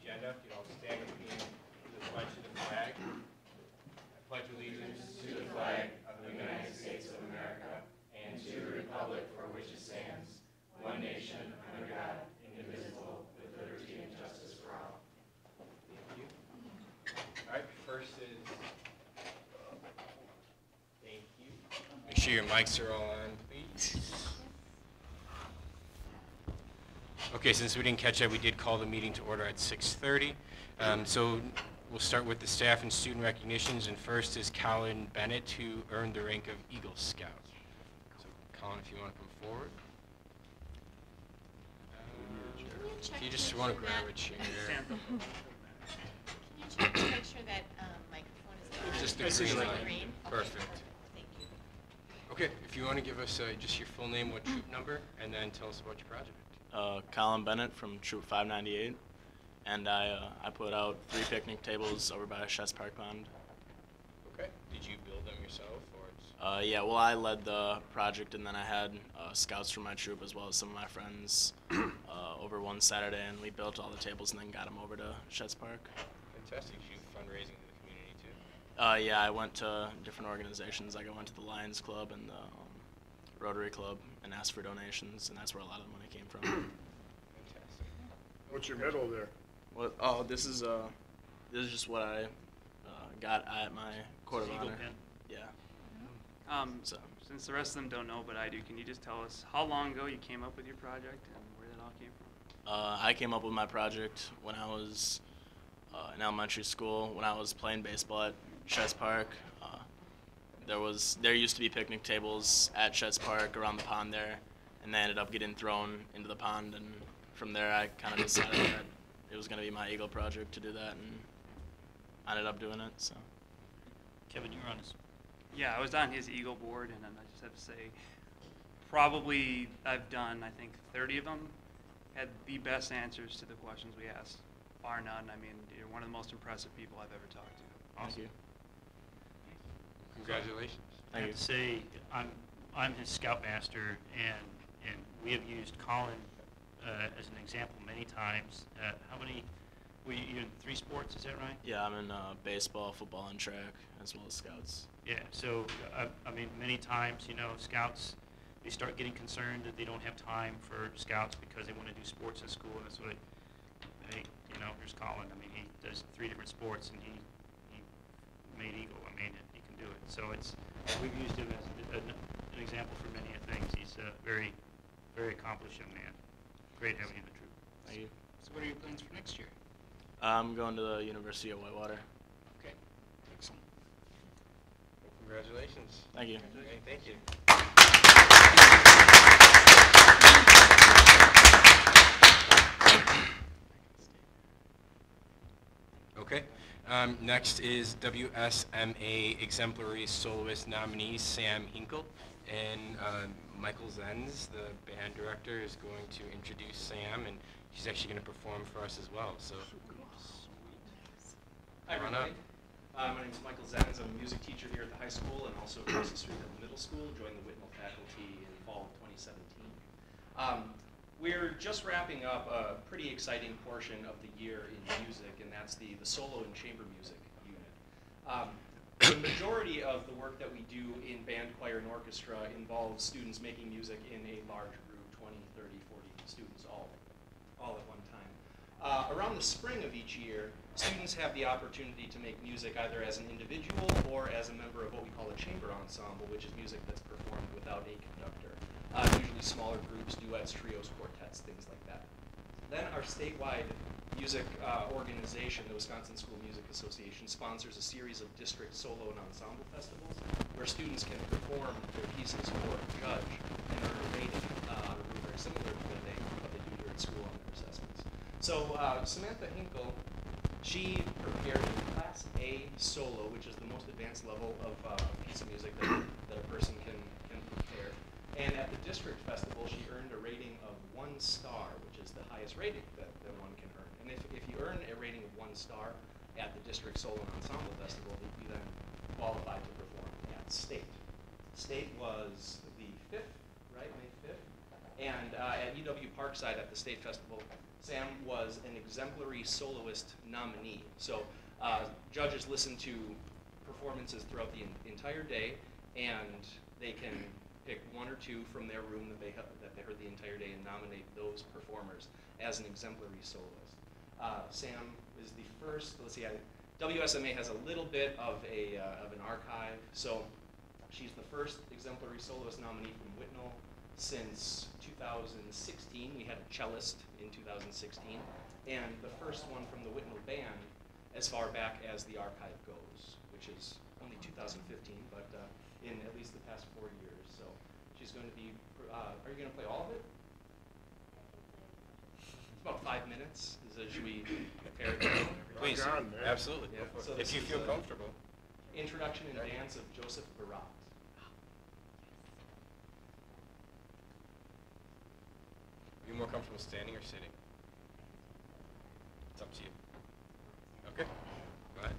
agenda. If you all stand with me to the pledge of the flag. I pledge allegiance to the flag of the United States of America and to the republic for which it stands, one nation under God, indivisible, with liberty and justice for all. Thank you. All right, first is thank you. Make sure your mics are all on, please. Okay, since we didn't catch that, we did call the meeting to order at 6:30. So we'll start with the staff and student recognitions, and first is Colin Bennett, who earned the rank of Eagle Scout. So Colin, if you want to come forward. If you just want to grab a chair. Can you check to make sure that microphone is on? Just the green line. Green? Perfect. Thank you. Okay, if you want to give us just your full name, what troop number, and then tell us about your project. Colin Bennett from Troop 598, and I put out 3 picnic tables over by Chess Park Pond. Okay. Did you build them yourself, or? Yeah, well, I led the project, and then I had scouts from my troop as well as some of my friends over one Saturday, and we built all the tables and then got them over to Chess Park. Fantastic. Did you fundraising to the community too? Yeah, I went to different organizations. Like I went to the Lions Club and the Rotary Club and asked for donations, and that's where a lot of the money came from. Fantastic. What's your medal there? What? Oh, this is just what I got at my Court of Honor. Pin. Yeah. So Since the rest of them don't know, but I do, can you just tell us how long ago you came up with your project and where that all came from? I came up with my project when I was in elementary school, when I was playing baseball at Chess Park. There used to be picnic tables at Chess Park around the pond there, and they ended up getting thrown into the pond, and from there I kind of decided that it was going to be my Eagle project to do that, and I ended up doing it. So. Kevin, you were on his. Yeah, I was on his Eagle board, and I just have to say, probably I've done, I think, 30 of them, had the best answers to the questions we asked, bar none. I mean, you're one of the most impressive people I've ever talked to. Awesome. Thank you. Congratulations. I have to say, I'm his scoutmaster, and we have used Colin as an example many times. How many? Were you in 3 sports? Is that right? Yeah, I'm in baseball, football, and track, as well as scouts. Yeah. So I mean, many times, scouts, they start getting concerned that they don't have time for scouts because they want to do sports in school, and that's what here's Colin. I mean, he does 3 different sports, and he made Eagle. I mean, he can do it. So we've used him as an example for many things. He's a very, very accomplished young man. Great having you in the troop. Thank you. So what are your plans for next year? I'm going to the University of Whitewater. Okay, excellent. Well, congratulations. Thank you. Okay, thank you. Okay. Next is WSMA Exemplary Soloist nominee Sam Hinkle, and Michael Zenz, the band director, is going to introduce Sam, and she's actually going to perform for us as well. So, hi everybody. My name is Michael Zenz. I'm a music teacher here at the high school and also across the street at the middle school. Joined the Whitnall faculty in fall of 2017. We're just wrapping up a pretty exciting portion of the year in music, and that's the solo and chamber music unit. The majority of the work that we do in band, choir, and orchestra involves students making music in a large group, 20, 30, 40 students all at one time. Around the spring of each year, students have the opportunity to make music either as an individual or as a member of what we call a chamber ensemble, which is music that's performed without a conductor. Usually smaller groups, duets, trios, quartets, things like that. Then our statewide music organization, the Wisconsin School Music Association, sponsors a series of district solo and ensemble festivals where students can perform their pieces for a judge and earn a rating on a route very similar to what they do here at school on their assessments. So Samantha Hinkle, she prepared a Class A solo, which is the most advanced level of piece of music that a person can prepare. And at the district festival, she earned a rating of 1 star, which is the highest rating that one can earn. And if you earn a rating of 1 star at the district solo and ensemble festival, you then qualify to perform at state. State was the 5th, right, May 5th? And at UW Parkside at the state festival, Sam was an exemplary soloist nominee. So judges listen to performances throughout the entire day, and they can pick one or two from their room that they heard the entire day and nominate those performers as an exemplary soloist. Sam is the first. Let's see. WSMA has a little bit of an archive, so she's the first exemplary soloist nominee from Whitnall since 2016. We had a cellist in 2016, and the first one from the Whitnall band as far back as the archive goes, which is only 2015, but in at least the past 4 years. So she's going to be. Are you going to play all of it? It's about 5 minutes. Should we prepare it? Please, Rock on, man. absolutely. Yeah, so If this you is feel a comfortable. Introduction and Dance of Joseph Barat. Are you more comfortable standing or sitting? It's up to you. Okay, go ahead.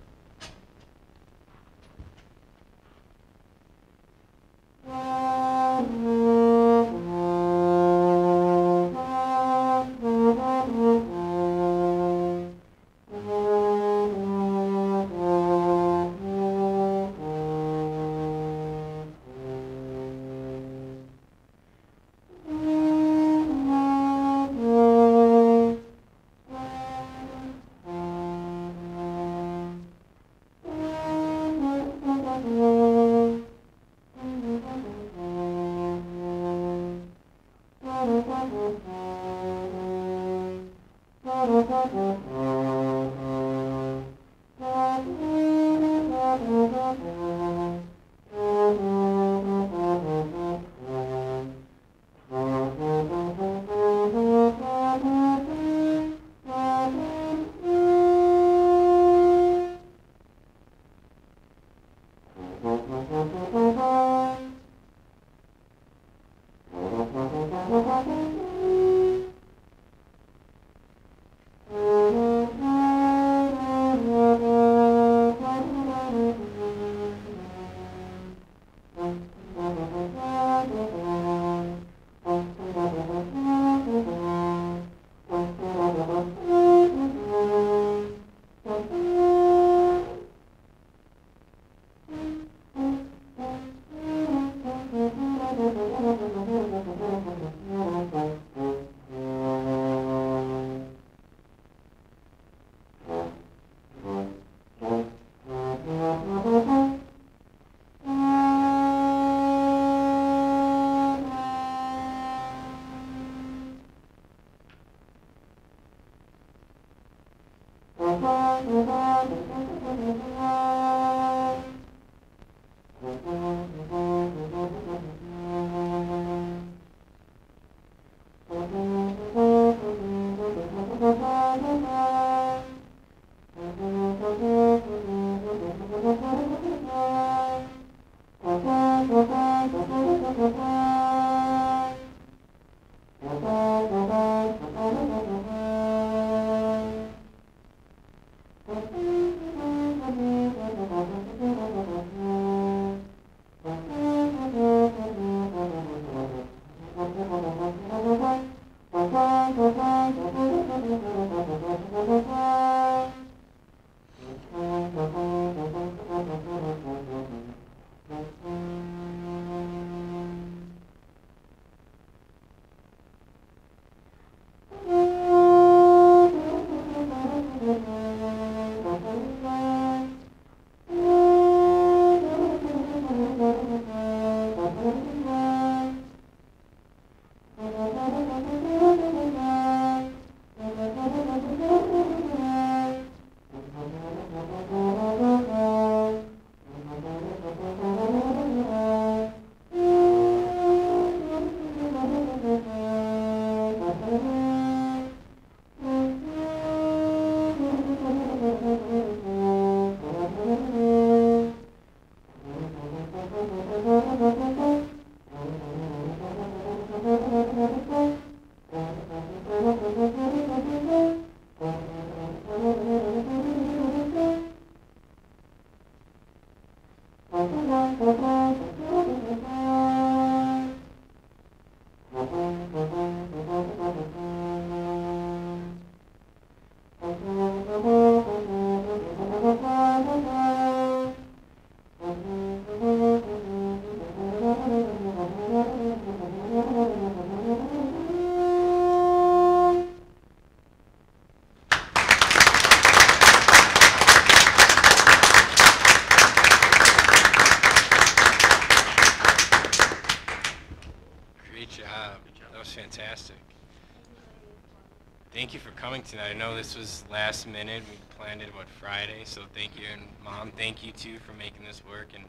Thank you for coming tonight. I know this was last minute. We planned it, Friday, so thank you. And Mom, thank you too for making this work and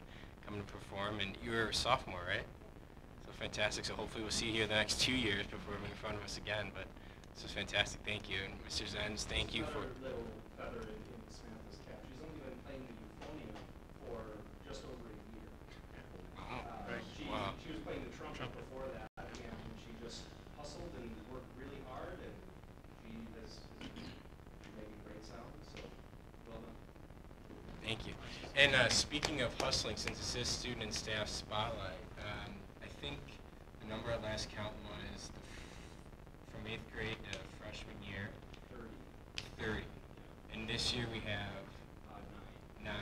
coming to perform. And you were a sophomore, right? So fantastic. So hopefully we'll see you here the next 2 years performing in front of us again. But this was fantastic. Thank you. And Mr. Zenz, thank you for... Another little feather in Samantha's cap. She's only been playing the euphonium for just over a year. Wow. She was playing the trumpet before that, and she just hustled and worked really hard, and she is making great sound, so well done. Thank you. And speaking of hustling, since this is student and staff spotlight, I think the number at last count was from 8th grade to freshman year, 30. And this year we have 9.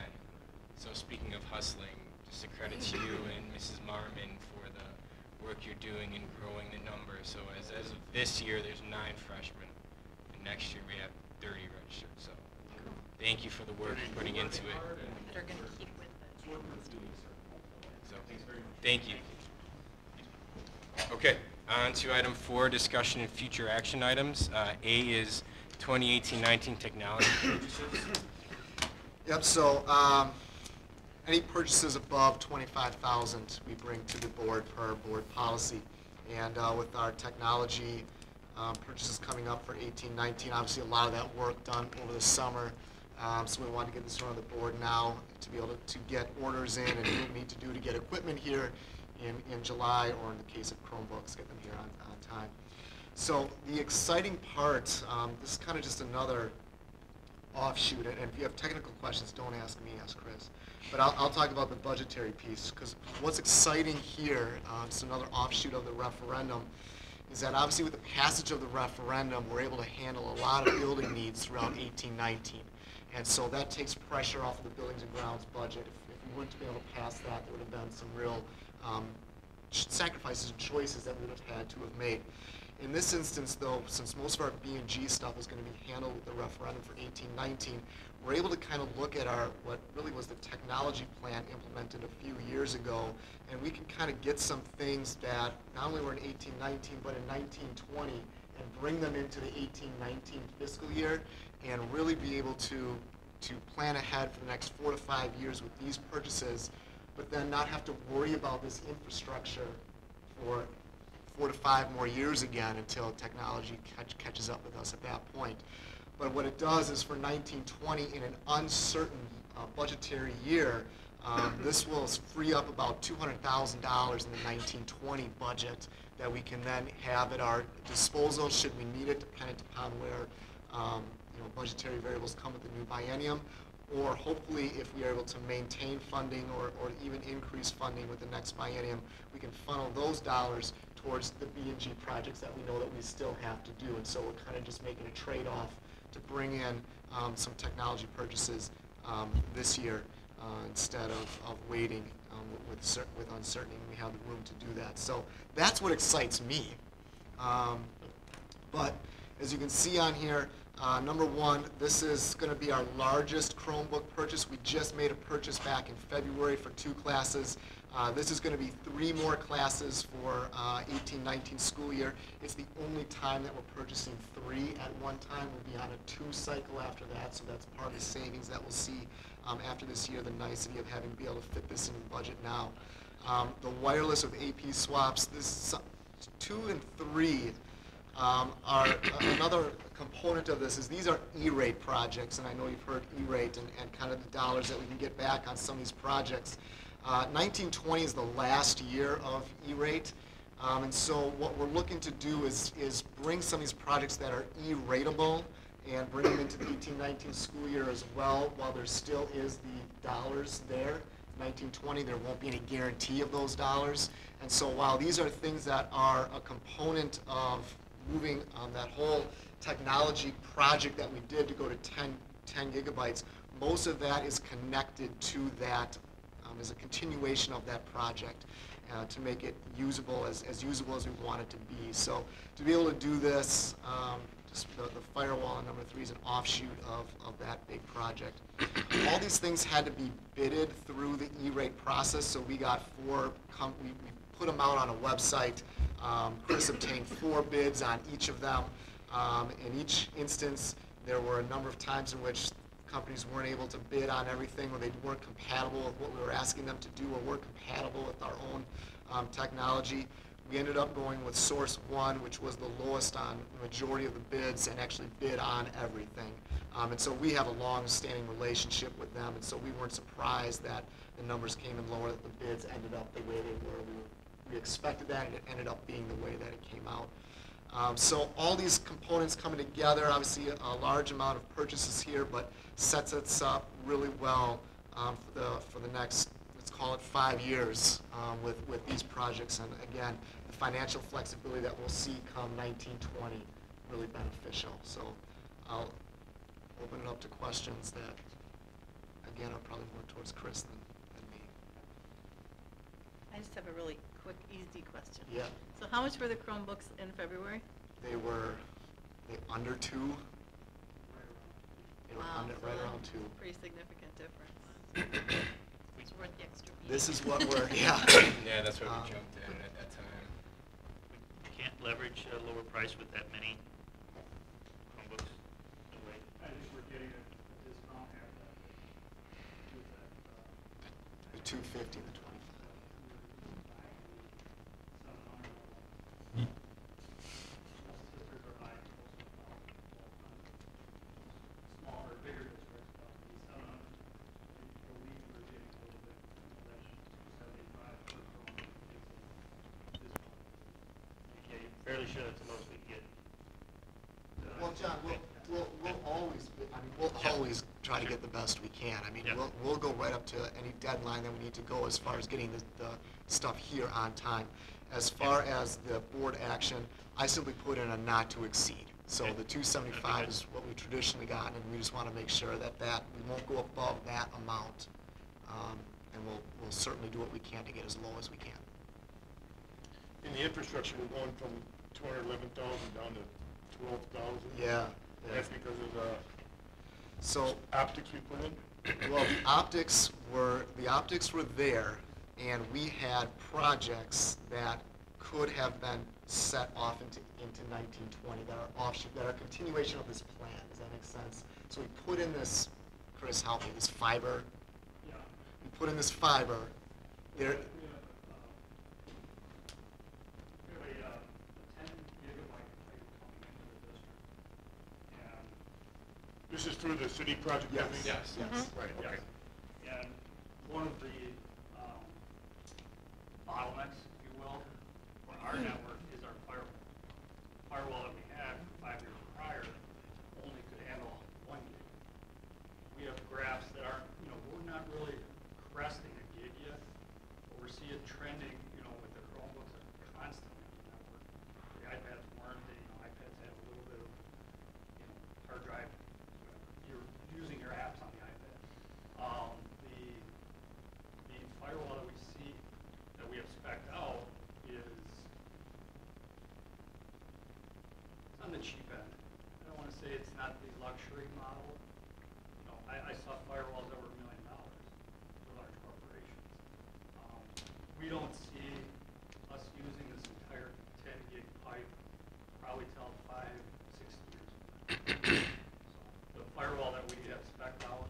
So speaking of hustling, just a credit to you and Mrs. Marmon for the work you're doing in growing the number. So as of this year, there's 9 freshmen, and next year we have 30 registered. So thank you for the work you're putting into it. That are going to keep with it. So thank you. Okay, on to item 4, discussion and future action items. A is 2018-19 technology purchases. Yep, so any purchases above $25,000 we bring to the board per our board policy. And with our technology purchases coming up for 18-19, obviously a lot of that work done over the summer. So we wanted to get this on the board now to be able to get orders in and what we need to do to get equipment here in July, or in the case of Chromebooks, get them here on time. So the exciting part, this is kind of just another offshoot, and if you have technical questions, don't ask me, ask Chris. But I'll talk about the budgetary piece, because what's exciting here, just another offshoot of the referendum, is that obviously with the passage of the referendum, we're able to handle a lot of building needs throughout 18-19. And so that takes pressure off of the buildings and grounds budget. If we weren't to be able to pass that, there would have been some real sacrifices and choices that we would have had to have made. In this instance, though, since most of our B&G stuff is going to be handled with the referendum for 18-19, we're able to kind of look at what really was the technology plan implemented a few years ago, and we can kind of get some things that not only were in 18-19, but in 19-20, and bring them into the 18-19 fiscal year, and really be able to plan ahead for the next 4 to 5 years with these purchases, but then not have to worry about this infrastructure for 4 to 5 more years again until technology catches up with us at that point. But what it does is for 19-20, in an uncertain budgetary year, this will free up about $200,000 in the 19-20 budget that we can then have at our disposal should we need it, depending upon where budgetary variables come with the new biennium, or hopefully if we are able to maintain funding or even increase funding with the next biennium, we can funnel those dollars towards the B&G projects that we know that we still have to do. And so we're kind of just making a trade-off to bring in some technology purchases this year instead of waiting with uncertainty. We have the room to do that. So that's what excites me. But as you can see on here, number 1, this is going to be our largest Chromebook purchase. We just made a purchase back in February for 2 classes. This is going to be 3 more classes for 18-19 school year. It's the only time that we're purchasing 3 at one time. We'll be on a 2 cycle after that, so that's part of the savings that we'll see after this year, the nicety of having to be able to fit this into the budget now. The wireless with AP swaps, this 2 and 3 are another component of this is these are E-rate projects, and I know you've heard E-rate and kind of the dollars that we can get back on some of these projects. 19-20 is the last year of E-rate, and so what we're looking to do is bring some of these projects that are E-rateable and bring them into the 18-19 school year as well, while there still is the dollars there. 19-20, there won't be any guarantee of those dollars, and so while these are things that are a component of moving that whole technology project that we did to go to 10 gigabytes, most of that is connected to that as a continuation of that project to make it usable, as usable as we want it to be. So to be able to do this, just the firewall on number 3 is an offshoot of that big project. All these things had to be bidded through the E-rate process, so we got 4, we put them out on a website. Chris obtained 4 bids on each of them. In each instance, there were a number of times in which companies weren't able to bid on everything, or they weren't compatible with what we were asking them to do, or weren't compatible with our own technology. We ended up going with Source One, which was the lowest on the majority of the bids and actually bid on everything. And so we have a long-standing relationship with them, and so we weren't surprised that the numbers came in lower, that the bids ended up the way they were. We expected that, and it ended up being the way that it came out. So all these components coming together, obviously a large amount of purchases here, but sets us up really well for the next, let's call it 5 years with these projects. And again, the financial flexibility that we'll see come 1920, really beneficial. So I'll open it up to questions that, again, are probably more towards Chris than me. I just have a really quick, easy question. Yeah. So how much were the Chromebooks in February? They were under 2. They were Wow, so right that's around 2. a pretty significant difference. It's worth the extra fee. This is what we're, yeah. Yeah, that's what we jumped in at that time. We can't leverage a lower price with that many Chromebooks. No way. I think we're getting a discount here with that, The 250, the 25. sisters are buying smaller, bigger districts, about the 700. I believe we're getting a little bit less, 275 per phone. Discount. Yeah, you're fairly sure that's the most we can get. Well, John, we'll always, we'll always try to get the best we can. I mean, Yeah. we'll go right up to any deadline that we need to go as far as getting the stuff here on time. As far as the board action, I simply put in a not to exceed. So Okay. the 275 is what we traditionally got, and we just want to make sure that we won't go above that amount. And we'll certainly do what we can to get as low as we can. In the infrastructure, we're going from 211,000 down to 12,000. Yeah. That's because of the So, optics we put in? well, the optics were there, and we had projects that could have been set off into 1920 that are offshoot, that are a continuation of this plan. Does that make sense? So we put in this, Chris, help me, this fiber. Yeah. We put in this fiber. There. We have a 10 gigabyte pipe coming into the district. And This is through the city project? Yes. company? Yes. Yes. Right, okay. And one of the bottlenecks, if you will, for our network is our firewall. The firewall that we had 5 years prior only could handle 1 gig. We have graphs that aren't, we're not really cresting a gig yet, but we're seeing trending, with the Chromebooks that are constantly on the network. The iPads weren't, iPads have a little bit of, hard drive, you're using your apps on the iPad. The firewall that we see, that we have spec'd out is it's on the cheap end. I don't want to say it's not the luxury model. I saw firewalls over $1 million for large corporations. We don't see us using this entire 10 gig pipe probably till 5-6 years. So the firewall that we have spec'd out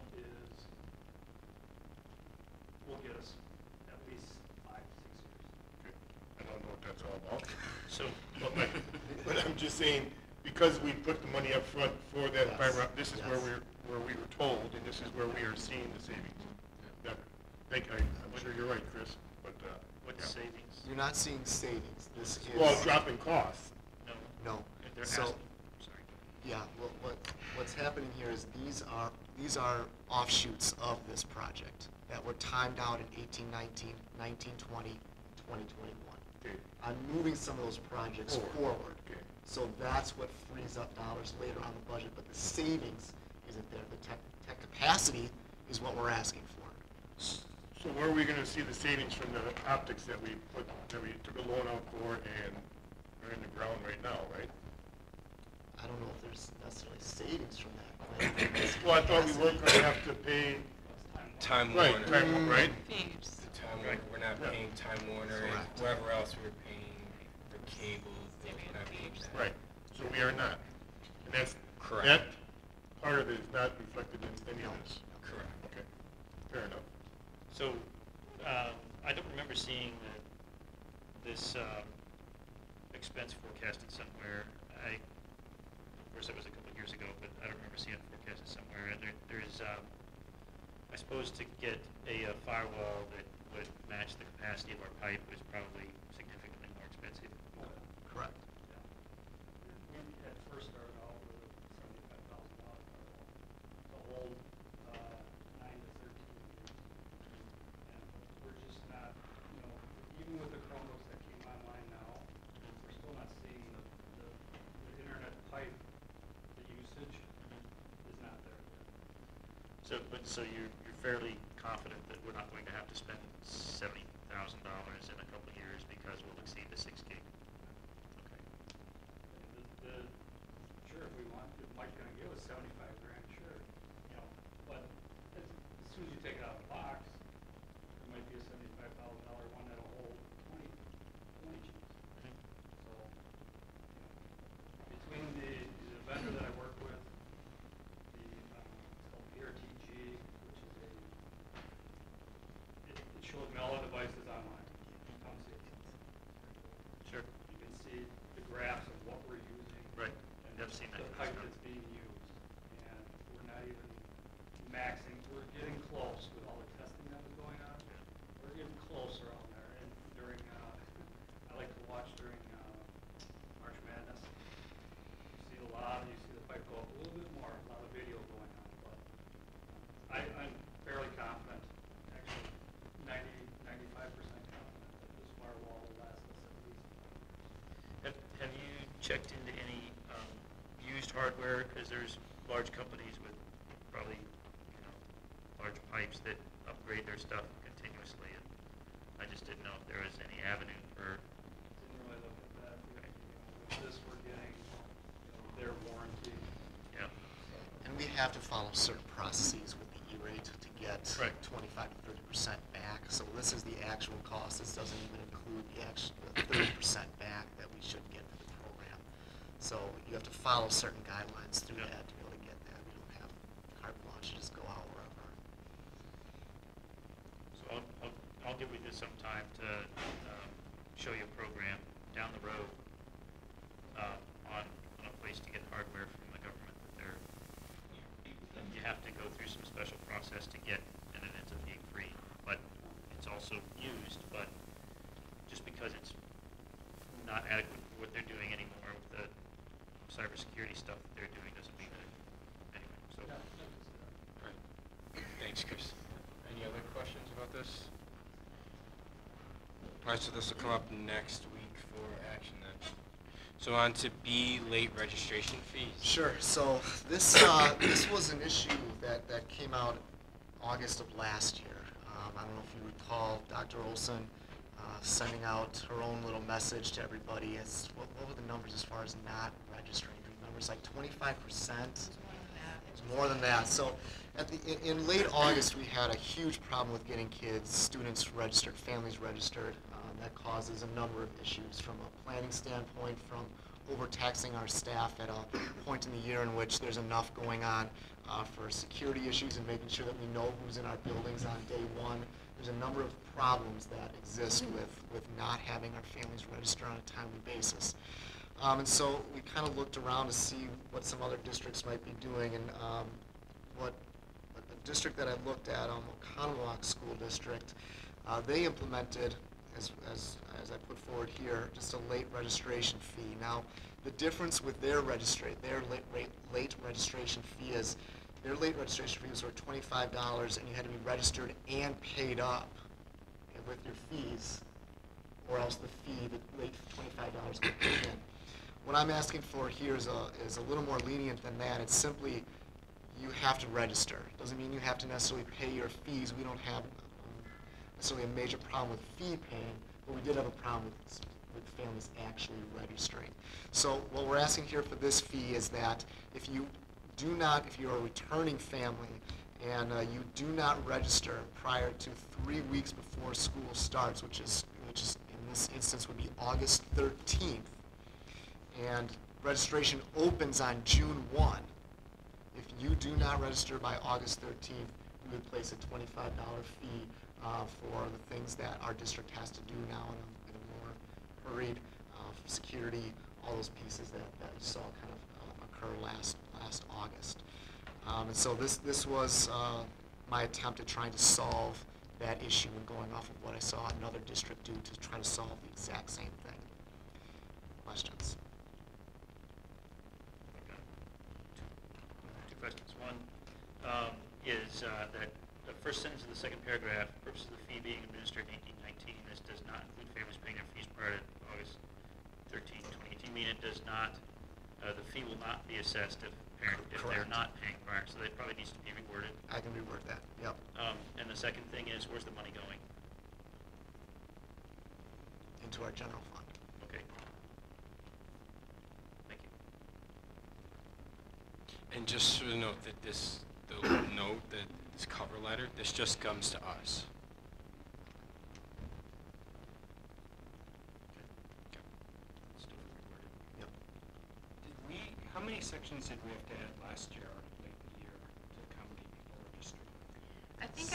will get us at least 5-6 years. Okay. I don't know what that's all about. So, But I'm just saying, because we put the money up front for that Yes. fiber, this is Yes. where we were told, and this is where we are seeing the savings. I'm sure you're right, Chris, but, what's yeah. savings? You're not seeing savings. This is. Well, dropping costs. No. No. If they're So, asking, sorry. yeah, what's happening here is these are offshoots of this project that were timed out in 1819, 1920, 2021. Okay. I'm moving some of those projects forward. Okay. So that's what frees up dollars later on the budget, but the savings isn't there. The tech capacity is what we're asking for. So where are we gonna see the savings from the optics that we took a loan out for and are in the ground right now, right? I don't know if there's necessarily savings from that plan. Well, I thought we weren't gonna have to pay, Time right, Warner. right? Fees. The Time Warner, we're not Yeah. paying Time Warner and Correct. whoever else we were paying for cable. We're not paying that. Right, so we are not. And that's, Correct. that part of it is not reflected in any of this? Correct. Okay, fair enough. So, I don't remember seeing this expense forecasted somewhere. Of course, that was a couple of years ago, but I don't remember seeing it forecasted somewhere. And there's, I suppose, to get a firewall that would match the capacity of our pipe was probably significantly more expensive. Correct. We had first started out with a $75,000 to hold 9 to 13 years. And we're just not, even with the Chromebooks that came online now, we're still not seeing the internet pipe, the usage is not there yet. So you're fairly confident that we're not going to have to spend $70,000 in a couple of years because we'll exceed the 6 gig. Okay. Sure, if we want, if Mike's gonna give us 75 grand, sure, but as soon as you take it out of the box, there might be a $75,000 one that'll hold 20 Gs. So, between the vendor that I work with, it's called PRTG, which is it shows me all the devices online. Come see it. Sure. You can see the graphs of what we're using. Right. And I've seen that. the pipe that's being used. And we're not even maxing, we're getting close with all the testing that was going on. We're getting closer on there. And during, I like to watch during March Madness. You see the pipe go up a little bit more, a lot of video going on. But I'm fairly confident, actually 95% confident that this firewall will last us at least 5 years. Have you checked into any used hardware? Because there's large companies with probably large pipes that upgrade their stuff continuously, and I just didn't know if there was any avenue for. Didn't really look at that. With this, we're getting their warranty. Yeah. And we have to follow certain processes with the E-rate to get Right. 25 to 30% back. So this is the actual cost. This doesn't even include the actual 30% back that we should get for the program. So you have to follow certain guidelines through Yeah. that to be able to get that. We don't have carte blanche to just go out wherever. So I'll get with you sometime to show you a program down the road on a place to get hardware from the government that you have to go through some special process to get, and it ends up being free. But it's also used, but just because it's not adequate for what they're doing anymore with the cybersecurity stuff that they're doing doesn't mean that anyway. So. Right. Thanks, Chris. Any other questions about this? All right, so this will come up next week for action then. So on to B, late registration fees. Sure. So this this was an issue that came out August of last year. I don't know if you recall Dr. Olson sending out her own little message to everybody. What were the numbers as far as not registering? Do you remember? It's like 25%. It's more than that. So in late August, we had a huge problem with getting kids, students registered, families registered. That causes a number of issues from a planning standpoint, from overtaxing our staff at a point in the year in which there's enough going on for security issues and making sure that we know who's in our buildings on day one. There's a number of problems that exist with not having our families register on a timely basis. And so we kind of looked around to see what some other districts might be doing, and what the district that I looked at, Oconomowoc School District, they implemented, as I put forward here, just a late registration fee. Now, the difference with their late registration fee is their late registration fees were $25, and you had to be registered and paid up with your fees, or else the fee, the late $25 would kick in. What I'm asking for here is a little more lenient than that. It's simply you have to register. It doesn't mean you have to necessarily pay your fees. We don't have necessarily a major problem with fee paying, but we did have a problem with families actually registering. So what we're asking here for this fee is that if you're a returning family and you do not register prior to 3 weeks before school starts, which is in this instance would be August 13th, and Registration opens on June 1. If you do not register by August 13th, we would place a $25 fee for the things that our district has to do now in a more hurried security, all those pieces that you saw kind of occur last August. And so this was my attempt at trying to solve that issue and going off of what I saw another district do to try to solve the exact same thing. Questions? Two questions. One is that the first sentence of the second paragraph, purpose of the fee being administered in 1819, this does not include families paying their fees prior to August 13, 2018, meaning it does not, the fee will not be assessed if they're not paying prior, so that probably needs to be reworded. I can reword that, yep. And the second thing is, where's the money going? Into our general fund. Okay. Thank you. And just to note that this cover letter, this just comes to us. Still reworded. Yep. How many sections did we have to add last year, late in the year, to accommodate people registering? I think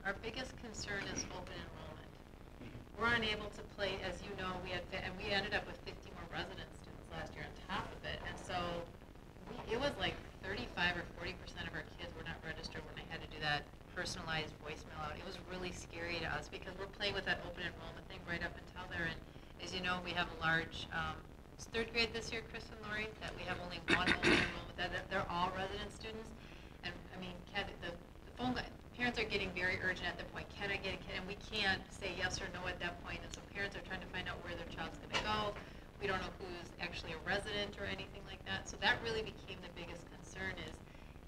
our biggest concern is open enrollment. We're unable to play, as you know, and we ended up with 50 more resident students last year on top of it, and so it was like 35 or 40% of our kids were not registered when I had to do that personalized voicemail out. It was really scary to us because we're playing with that open enrollment thing right up until there, and as you know, we have a large, it's third grade this year, Chris and Lori, that we have only one open enrollment, that they're all resident students, and I mean, the phone line, parents are getting very urgent at the point, can I get a kid, and we can't say yes or no at that point, and so parents are trying to find out where their child's gonna go. We don't know who's actually a resident or anything like that, so that really became the biggest concern is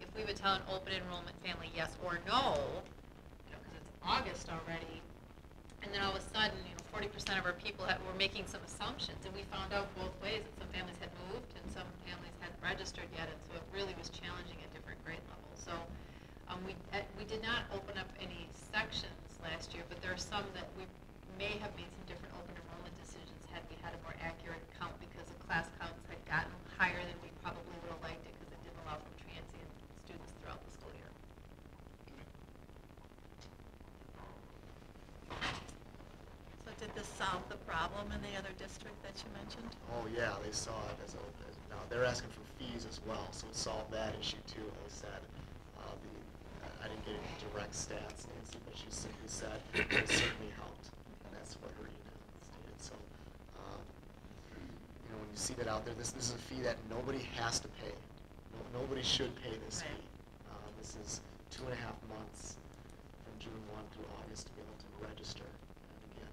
if we would tell an open enrollment family yes or no, because it's August already, and then all of a sudden, 40% of our people were making some assumptions, and we found out both ways that some families had moved and some families hadn't registered yet, and so it really was challenging at different grade levels. So we did not open up any sections last year, but there are some that we may have made some different open enrollment decisions had we had a more accurate count because the class counts had gotten higher than we probably would have liked it because it didn't allow for transient students throughout the school year. So did this solve the problem in the other district that you mentioned? Oh, yeah, they saw it now they're asking for fees as well, so it solved that issue too. They said, I didn't get any direct stats, Nancy, but she simply said it certainly helped. And that's what her email stated. So, when you see that out there, this is a fee that nobody has to pay. Nobody should pay this Right. fee. This is 2.5 months from June 1 through August to be able to register and begin.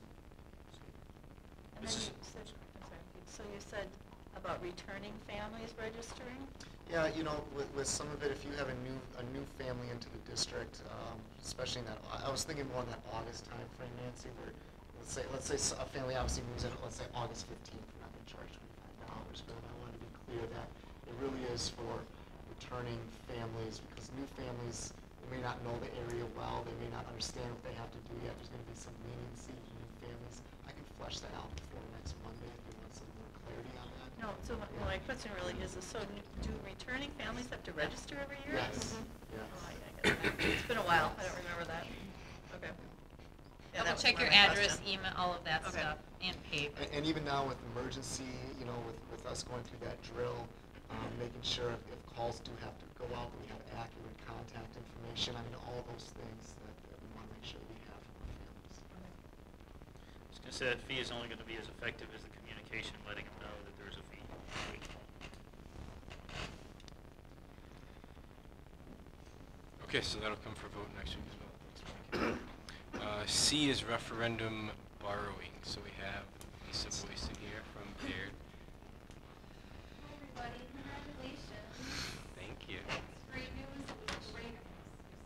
And then you said, I'm sorry, so you said about returning families registering? Yeah, with some of it, if you have a new family into the district, especially in that, I was thinking more in that August time frame, Nancy, where let's say a family obviously moves in, let's say August 15th, we're not going to charge $25, but I wanted to be clear that it really is for returning families, because new families may not know the area well, they may not understand what they have to do yet, there's going to be some leniency to new families. I can flesh that out before next Monday if you want some more clarity on that. No, so my question really is, so do returning families have to register every year? Yes, yes. Oh, I get that. It's been a while, I don't remember that. Okay. Yeah, Double that was check more your my address, question. email, all of that Okay. stuff, and pay. And even now with emergency, with us going through that drill, making sure if calls do have to go out, that we have accurate contact information. I mean, all those things that we want to make sure we have from our families. I was going to say that fee is only going to be as effective as the communication, letting them know that there's a fee. Okay, so that'll come for vote next week as well. C is referendum borrowing. So we have Lisa Boyce here from Baird. Hi, everybody. Congratulations. Thank you. It's great news. It's great news.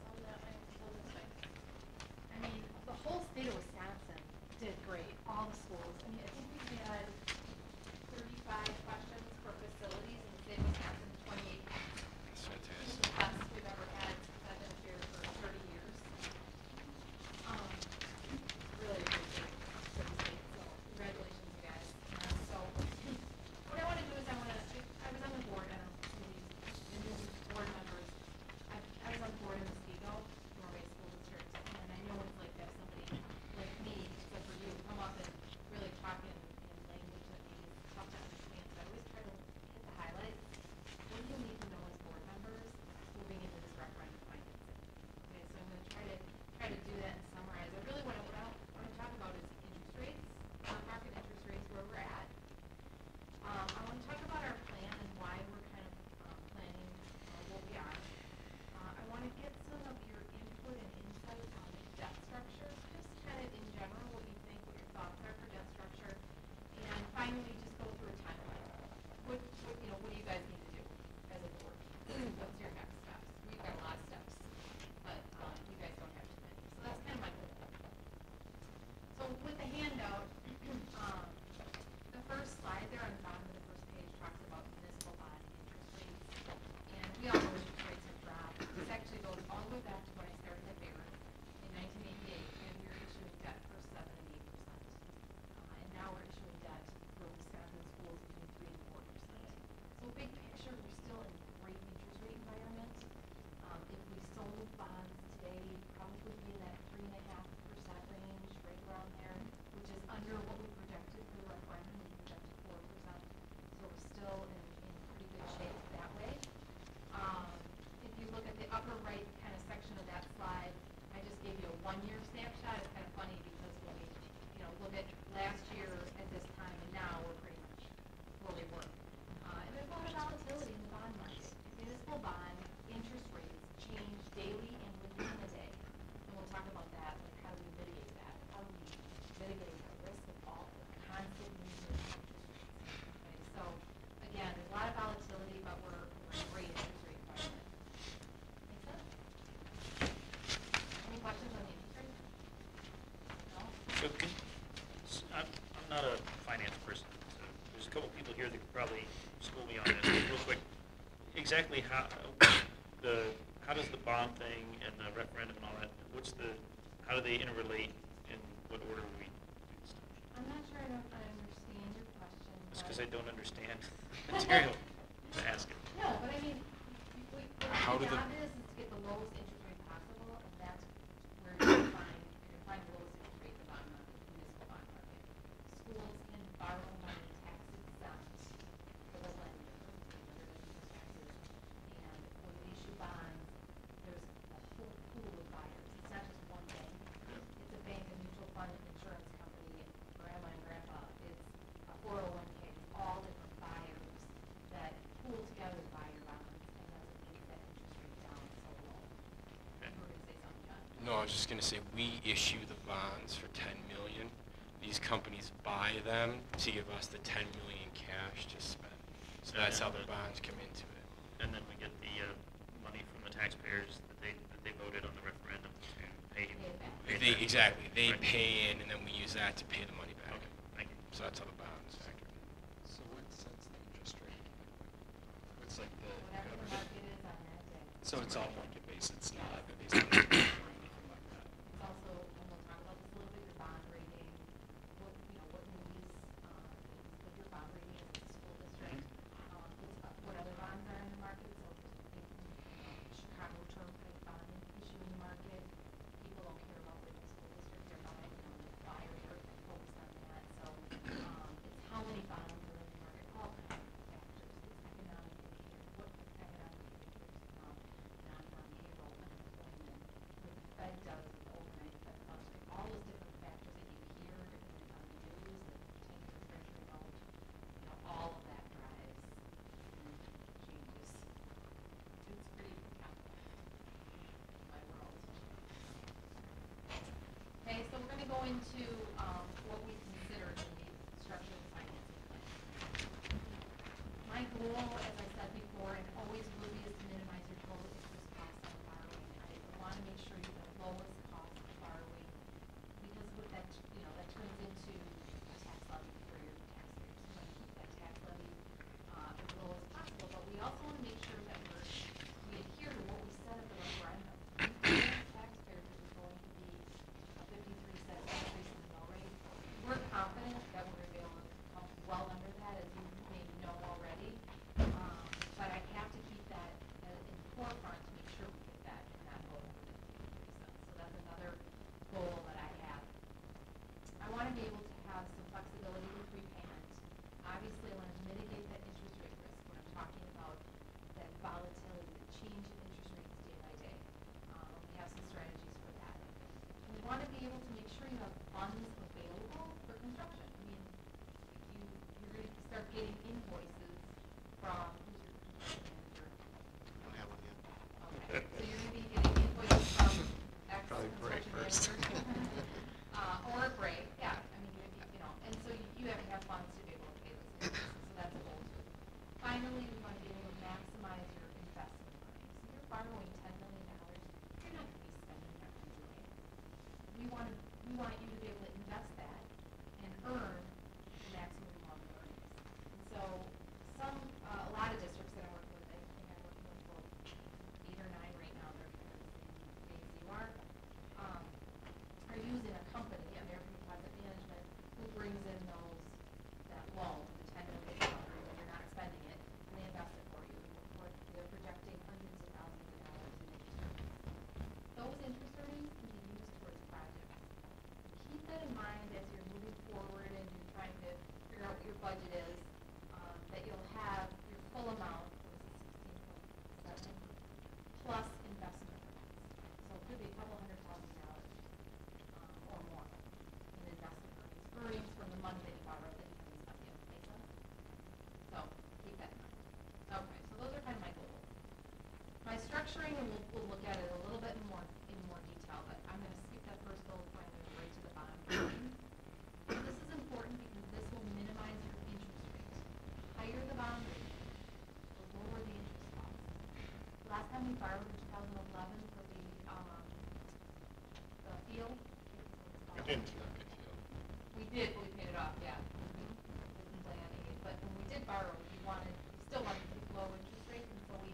Some that I told this way. I mean, the whole state of Wisconsin did great. All the schools. I mean, I think we had 35 questions for facilities in the state of Wisconsin, 28. That's fantastic. The best we've ever had since I've been here for 30 years. Really appreciate it for the state. So congratulations, you guys. So exactly how does the bond thing and the referendum and all that, how do they interrelate, and what order do we do stuff? I'm not sure I understand your question. It's but- because I don't understand material to ask it. No, but I mean, How the do the- job is to get the lowest interest rate possible, and that's where you're gonna find the lowest interest rate in the bond market, municipal bond market. Schools can borrow money tax exempt for the lender, taxes, and when we issue bonds, there's a whole pool of buyers. It's not just one bank. It's a bank, a mutual fund, an insurance company, grandma and grandpa. It's a 401k, it's all different buyers that pool together to buy your bonds, and that's what keeps that interest rate down so low. You were gonna say something, John? No, I was just gonna say, we issue the bonds for 10 million. These companies buy them to give us the 10 million cash to spend. So And that's then how the the- bonds come into it. And then we get the money from the taxpayers that they voted on the referendum to pay. Exactly, they Right. pay in, and then we use that to pay the money back. Okay, thank you. So that's how the bonds act. So what sets the interest rate? What's like the? Whatever the market is on that day. So it's all market based, it's not based on or anything like that? It's also, and we'll talk about this a little bit, your bond rating, what Moody's, what your bond rating is as a school district. What other bonds are in the market, so Chicago term type bond issue in the market. People don't care about which school district they're buying, buyers are focused on that, so, it's how many bonds are in the market, all kinds of factors. It's economic indicators, what economic indicators, non-farm payroll, unemployment, what the Fed does with overnight Fed funds rate, all those different factors that you hear on the news, the 10-year treasury note, all of that drives changes. It's pretty complex, my world. Okay, so we're gonna go into, what we consider in the structured financing plan. My goal, as I said before, and always will be, is to minimize your total interest costs on borrowing. I wanna make sure you have the lowest cost of borrowing, because with that, that turns into a tax levy for your taxpayers. We wanna keep that tax levy, as low as possible, but we also wanna make sure that we adhere to what we said at the referendum. We told taxpayers it was going to be a 53-cent increase in the mill rate. We're confident that we're gonna be able to come well under that, as you may know already. But I have to keep that in the forefront to make sure we get that and not go over the 53 cents. So that's another goal that I have. I wanna be able to have some flexibility with repayment. Obviously, I wanna mitigate that interest rate risk when I'm talking about that volatility, the change in interest rates day by day. We have some strategies for that. We wanna be able to make sure you have funds available for construction. I mean, you're gonna start getting invoices from, who's your construction manager? Don't have one yet. Okay, so you're gonna be getting invoices from X Probably Bray construction first. manager. Or Bray, yeah, I mean, and so you have to have funds to be able to pay those invoices, so that's a goal too. Finally, we wanna be able to maximize your investment money. So if you're borrowing $10 million, you're not gonna be spending that $10 million. We want you to be able to invest that and earn the maximum amount of earnings. And so a lot of districts that I'm working with, I think I'm working with about 8 or 9 right now, they're kind of the same phase you are using a company, American Deposit Management, who brings in that loan, the $10 million, when you're not spending it, and they invest it for you. They're projecting hundreds of thousands of dollars in interest earnings. Those interest earnings can be used towards projects. Keep that in mind as you're moving forward and you're trying to figure out what your budget is, that you'll have your full amount, what is it, 16.7, plus investment earnings. So it could be a couple $100,000 or more in investment earnings from the money that you borrowed that you haven't spent yet. Make sense? So keep that in mind. Okay, so those are kind of my goals. My structuring, and we'll look at it a little bit more in more detail, but I'm going to skip that first goal before I'm going to go right to the bottom. This is important because this will minimize your interest rate. Higher the bond rate, the lower the interest cost. Last time we borrowed in 2011 for the field. I didn't. We did, but we paid it off, yeah. Plan aid, but when we did borrow, we still wanted to keep low interest rates, and so we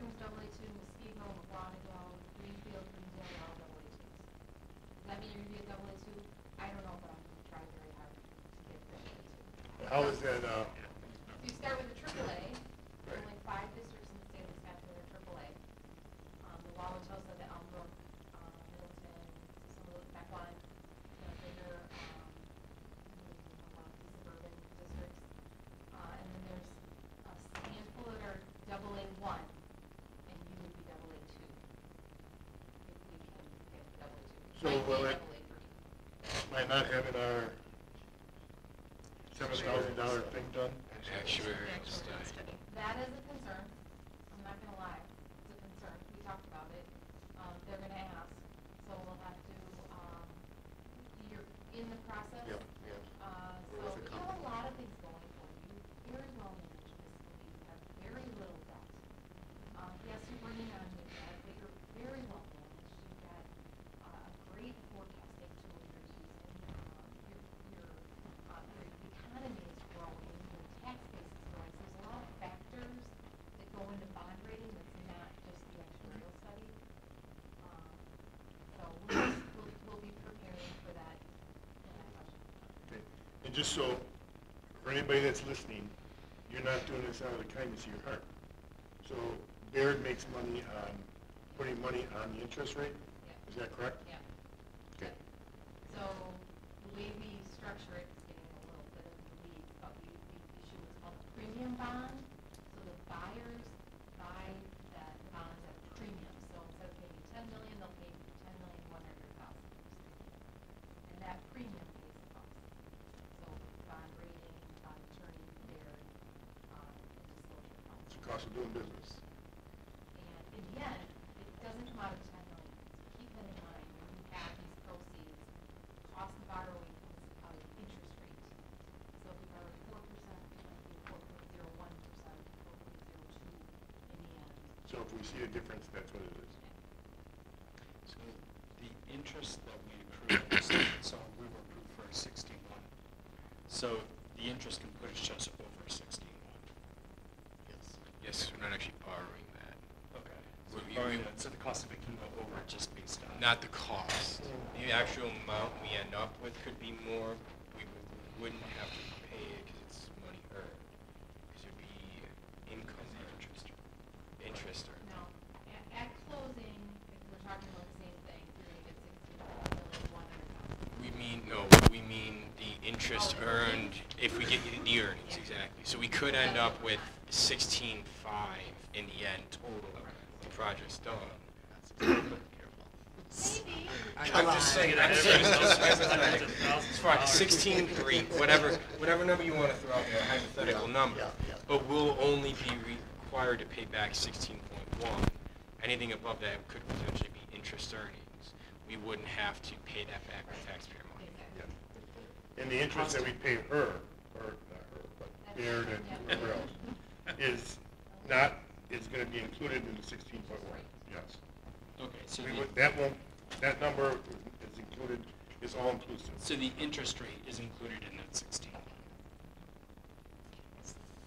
Combs AA2, Muskego, McGonigal, Greenfield, Greendale are all AA2s. Does that mean you're gonna be a AA2? I don't know, but I'm gonna try very hard to get AA2. How is that, If you start with a AAA, there are Right. only 5 districts in the state of Wisconsin that are AAA. The Wauwatosa, the Elmbrook, Middleton, some of the Mequon, bigger, suburban districts. And then there's a handful that are AA1, and you would be AA2. If we can get AA2. So Might be will it- AA3. by not having our $7,000 thing done? Actuarial study. That is a concern. I'm not gonna lie. It's a concern. We talked about it. They're gonna ask, so we'll have to, you're in the process. Yep, yeah. So Where was it you coming have a from? lot of things going for you. Very well managed fiscally. You have very little debt. Yes, you're bringing on new debt, but you're very well managed. You've got a great forecasting tool you're using. Your economy is growing, your tax base is growing. So there's a lot of factors that go into bond rating that's not just the actuarial study. So we'll be preparing for that question. Okay. And just so, for anybody that's listening, you're not doing this out of the kindness of your heart. So Baird makes money on, putting money on the interest rate? Yeah. Is that correct? Yeah. Okay. So the way we structure it, it's getting a little bit of the weeds, but we issue what's called a premium bond. So the buyers buy that bonds at a premium. So instead of paying you $10 million, they'll pay you $10,100,000. And that premium pays the cost. So bond rating, bond attorney, Baird, and disclosure It's the counsel. cost of doing business. And in the end, it doesn't come out of the 10 million. So keep that in mind when you have these proceeds. Cost of borrowing comes out of interest rate. So if we borrow 4%, it might be 4.01%, 4.02 in the end. So if we see a difference, that's what it is. So the interest that we accrue, so we were approved for 61. So the interest can push us over 61. Yes. Yes, we're not actually borrowing that. Okay. So We- borrowing we- that, so the cost of it can go over just based on. Not the cost. The actual amount we end up with could be more. We wouldn't have to pay it because it's money earned. Because it would be income earned. Interest earned. No, at closing, if we're talking about the same thing, you're gonna get 16,100,000. We mean the interest earned if we get the earnings, exactly. So we could end up with 16.5 in the end total. The project's done. Maybe. I'm just saying, it's fine, 16.3, whatever number you want to throw out there, hypothetical number. Yeah. But we'll only be required to pay back 16.1. Anything above that could potentially be interest earnings. We wouldn't have to pay that back with taxpayer money. Yeah. And the interest that we pay her, or not her, but Baird and whoever else, is gonna be included in the 16.1, yes. Okay, so We would, that number is included, is all inclusive. so the interest rate is included in that 16.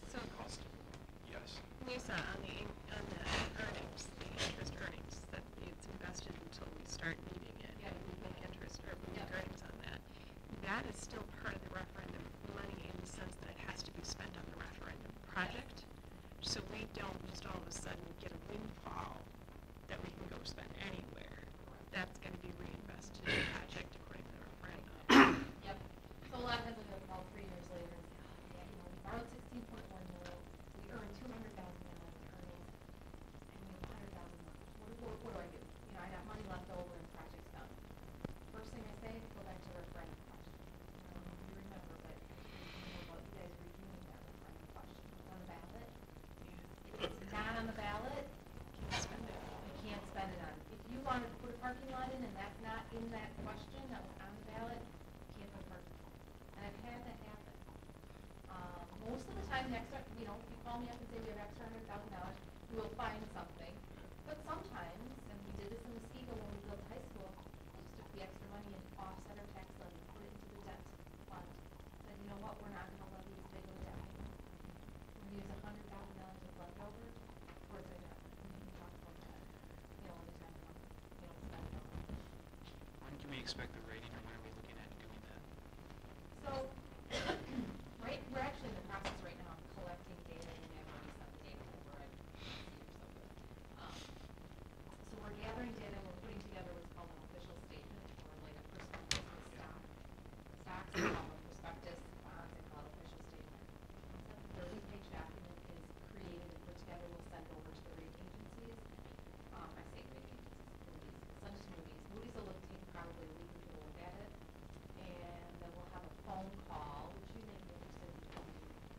So, Cost. Yes. Lisa, on the earnings, the interest earnings, that it's invested until we start needing it, Yeah. and we make interest or we make Yeah. earnings on that. That is still part of the referendum money in the sense that it has to be spent on the referendum project. So we don't just all of a sudden get a windfall that we can go spend anywhere. That's gonna be reinvested in the project according to the referendum. Yep. So a lot of times, about 3 years later, we borrowed 16.1 million, we earned $200,000 in earnings, and we have 100,000 left. What do I do? I got money left over and the project's done. First thing I say, go back to the referendum question. I don't know if you remember, but about you guys reviewing that referendum question. It's on the ballot. If it's not on the ballot, Can't spend it. you can't spend it on. If you wanted to put a parking lot in and that's not in that question that was on the ballot, you can't put a parking lot. And I've had that happen. Most of the time, if you call me up and say we have extra $100,000, we will find something. But sometimes, and we did this in Muskego when we built the high school, we just took the extra money and offset our tax levy, put it into the debt fund. Said, you know what, we're not gonna levy this big of a debt payment. We're gonna use $100,000 of leftover towards our debt. expect the rating, or when are we looking at doing that? So, right, we're actually in the process right now of collecting data, and I've already sent the data over, I see you're so good. So we're gathering data, we're putting together what's called an official statement, or like a personal business stock. Stocks are called a prospectus, bonds are called official statement. Once that 30-page document is created and put together, we'll send over to the rating agencies. I say rating agencies, Moody's, send it to Moody's. Moody's will take probably a week or two to look at it, and then we'll have a phone call, which you may be interested in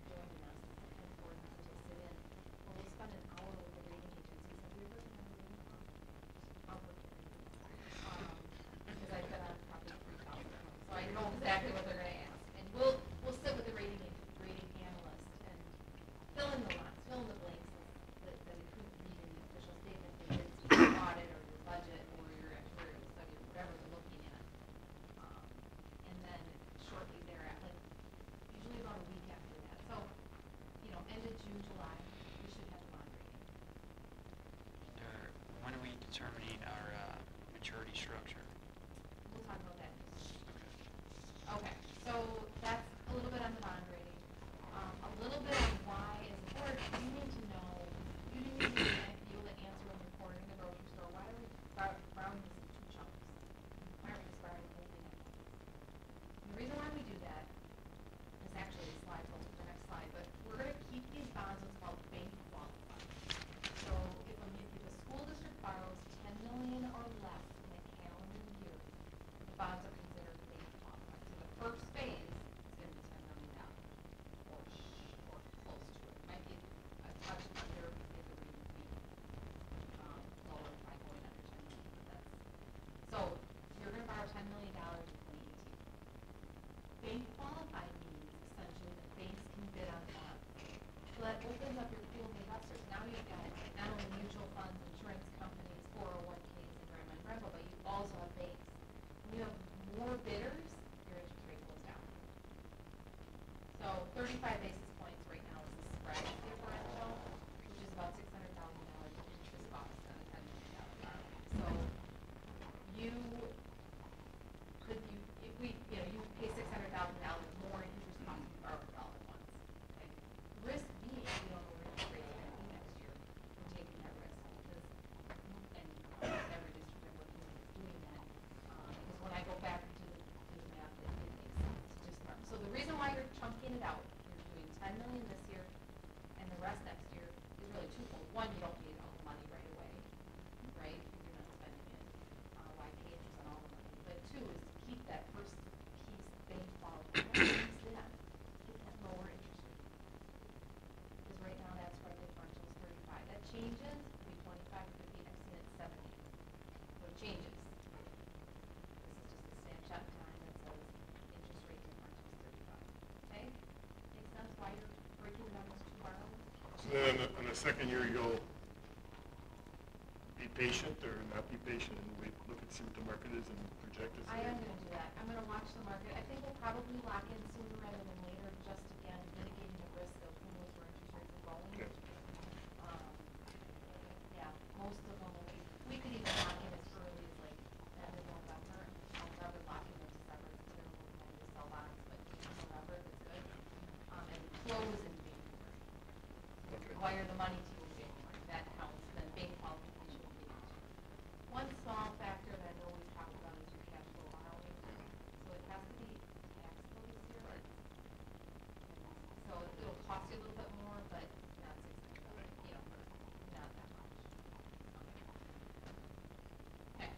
joining us, and board members will sit in. Well, we'll spend an hour with the rating agencies. Have you ever been on a rating call? I'll work with you. Because I've been on probably 3,000 of them, so I know exactly what they're gonna ask. And we'll sit with the rating analyst and fill in the lots, fill in the blanks that you couldn't read in the official statement, if it's your audit or your budget or your actuarial study, or whatever they're looking at. And then shortly thereafter, like usually about a week after that. So, end of June, July, we should have the bond rating. When are we determining our maturity structure? We'll talk about that next week. Okay, so that's a little bit on the bond rating. A little bit on why, as a board, you need to know, you need to be able to answer when you're pouring in the grocery store, why are we borrowing this in 2 chunks? Why aren't we just borrowing the whole thing at once? And the reason why we do that is actually a slide, go to the next slide, but we're gonna keep these bonds what's called bank qualified. So if a school district borrows 10 million or less in a calendar year, the bonds are considered bank qualified. So the first phase is gonna be $10 million, or close to it. Might be a touch under if the rating be lower by going under 10 million. But that's so you're gonna borrow $10 million in 2018. Bank qualified means essentially that banks can bid on bonds. So that opens up your pool of investors. Now you've got not only mutual funds, insurance companies, 401ks, and grandma and grandpa, but you also have banks. When you have more bidders, your interest rate goes down. So 35 basis points right now is the spread differential, which is about $600,000 interest cost on a $10 million borrowing. So you if we, you pay $600,000 more in interest cost if you borrow it all at once. Okay? Risk being, we don't know where interest rates are going to be next year. We're taking that risk because, and almost every district I'm working with is doing that. Because when I go back and do the math, it makes sense to just mark. So the reason why you're chunking it out, you're doing 10 million this year, and the rest next year is really twofold. One, you don't need all the money right away, right? Because you're not spending it. Why pay interest on all the money? But two is to keep that first piece bank qualified. Get that lower interest rate. Because right now that spread differential is 35. That changes, it could be 25, it could be, I've seen it 70. So it changes. This is just a snapshot in time that says interest rate differential is 35. Okay? Makes sense why you're breaking down those 2 borrowings? So then in the second year, you'll be patient or not be patient and wait, look and see what the market is and project it? I am going to do that. I'm going to watch the market. I think we'll probably lock in sooner rather than later, just again mitigating the risk of who knows where interest rates are going. Okay. Yeah, most of them, we could even lock in as early as like end of November. I'll never lock in in December, it's a terrible time to sell bonds, but November if it's good. And close in January. Okay. Wire the money to you in January, that counts, then bank qualification will be next year. One small factor that I know we've talked about is your cash flow borrowing. So it has to be taxable this year. Right. So it'll cost you a little bit more, but not $600,000, not that much. Okay.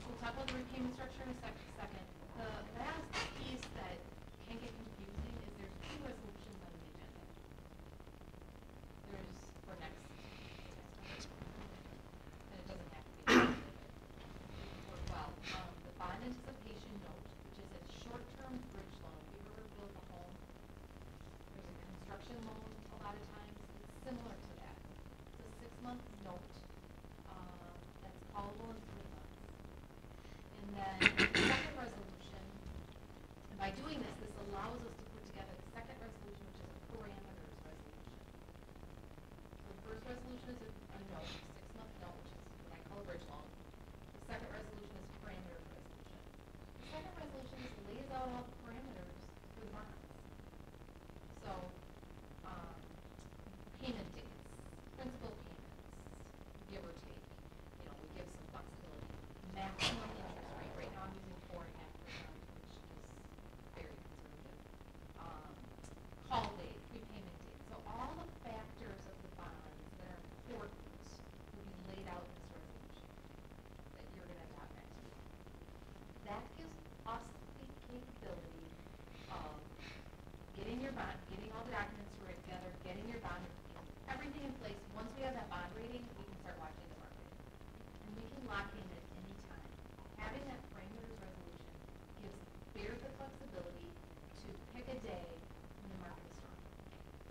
We'll talk about the repayment structure in a second. The last piece that can get confusing is there's 2 resolutions on the agenda. There's for next month. And it doesn't have to be. Work well. The bond anticipation note, which is a short-term bridge loan. If you've ever built a home, there's a construction loan a lot of times. It's similar to that. It's a 6-month note that's callable in 3 months. And then the second resolution, and by doing this, this allows us to put together the second resolution, which is a parameters resolution. So the first resolution is a note, a 6-month note, which is what I call a bridge loan. The second resolution is parameters once we have that bond rating, we can start watching the market. And we can lock in at any time. Having that parameters resolution gives Baird the flexibility to pick a day when the market is strong.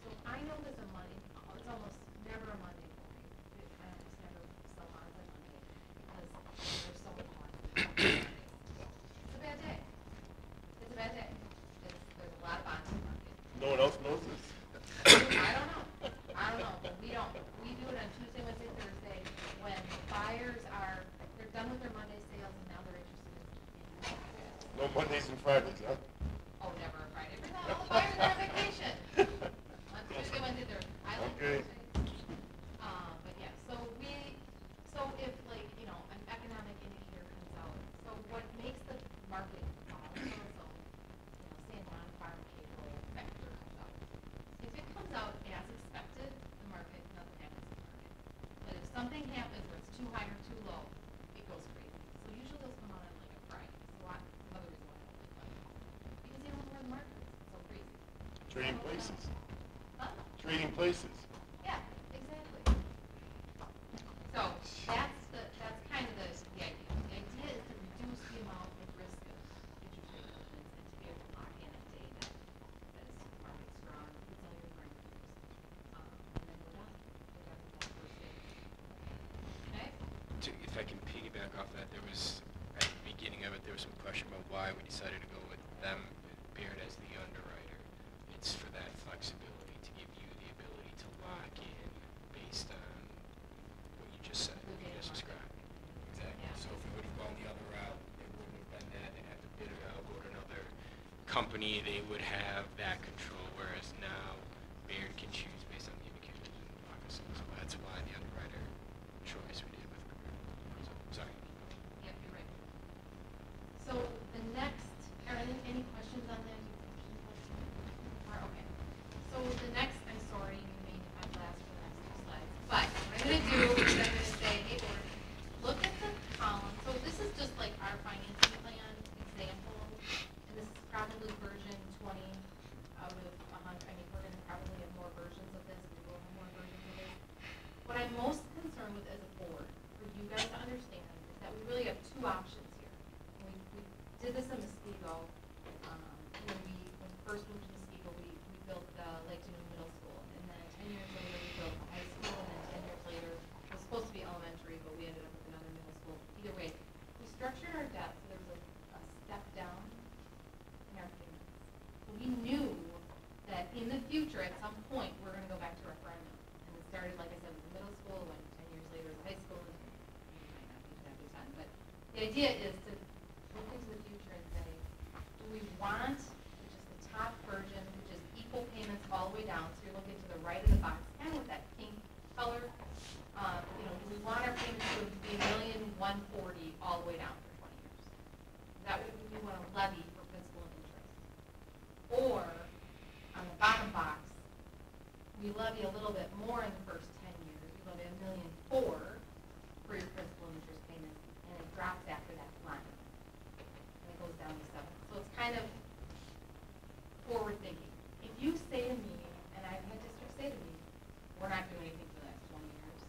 So if I know there's a Monday, it's almost never a Monday for me. I almost never sell bonds on Monday because there's so many bonds. It's a bad day. It's a bad day. There's a lot of bonds in the market. No one else knows this? I don't know, but we don't. We do it on Tuesday, Wednesday, Thursday, when buyers are, they're done with their Monday sales and now they're interested in. No Mondays and Fridays, huh? Oh, never a Friday. All the buyers are on vacation. On Tuesday, Wednesday, Thursday. I like Okay. Thursday. But yeah, so if like, an economic indicator comes out, so what makes the market volatile, so, say a non-farm payroll factor comes out. If it comes out as expected, the market, nothing happens to the market. But if something happens where it's too high or too low, it goes crazy. So usually those come out on like a Friday. So another reason why I don't like Monday. Because you don't know where the market is. It's so crazy. Trading places. Huh? Trading places. Yeah, exactly. So that's kind of the idea. The idea is to reduce the amount of risk of interest rate movements and to be able to lock in a day that is market strong, it's all your parameters. And then we're done. We're done with that first day. Okay? If I can piggyback off that, there was, at the beginning of it, there was some question about why we decided to go with them, Baird as the underwriter. It's for that flexibility, to give you the ability to lock in based on what you just said, what you just described. Exactly. Yeah. So if we would have gone the other route, it wouldn't have been that. They'd have to bid it out, go to another company. They would have that control, whereas now Baird can choose based on the indicators and obviously. So that's why the underwriter choice we did with Baird. So, sorry. Yep, you're right. So the next, are any questions on that? Okay. So the next, I'm sorry, you made my last for the next two slides. But what I'm going to do is I'm going to say, hey, Board, look at the column. So this is just like our financing plan example. And this is probably version 20 out of 100. I mean, we're going to probably have more versions of this. We will have more versions of this. What I'm most concerned with as a board, for you guys to understand, is that we really have two options here. We did this in Muskego. When we first moved to Muskego, we built Lake Geneva Middle School. And then 10 years later, we built a high school. And then 10 years later, it was supposed to be elementary, but we ended up with another middle school. Either way, we structured our debt so there was a step down in our payments. So we knew that in the future, at some point, we're going to go back to referendum. And it started, like I said, with the middle school, and 10 years later, the high school. And we might not be exactly 10, but the idea is to look into the future and say, do we want, which is the top version, which is equal payments all the way down, so you're looking to the right of the box, kind of with that pink color. Do we want our payments to be $1,140,000 all the way down for 20 years? Is that what we want to levy for principal and interest? Or, on the bottom box, we levy a little bit more in the first 10 years. We levy $1,004,000 for your principal and interest payments, and it drops after that line. And it goes down to 7. So it's kind of forward thinking. If you say to me, and I've had districts say to me, we're not doing anything for the next 20 years.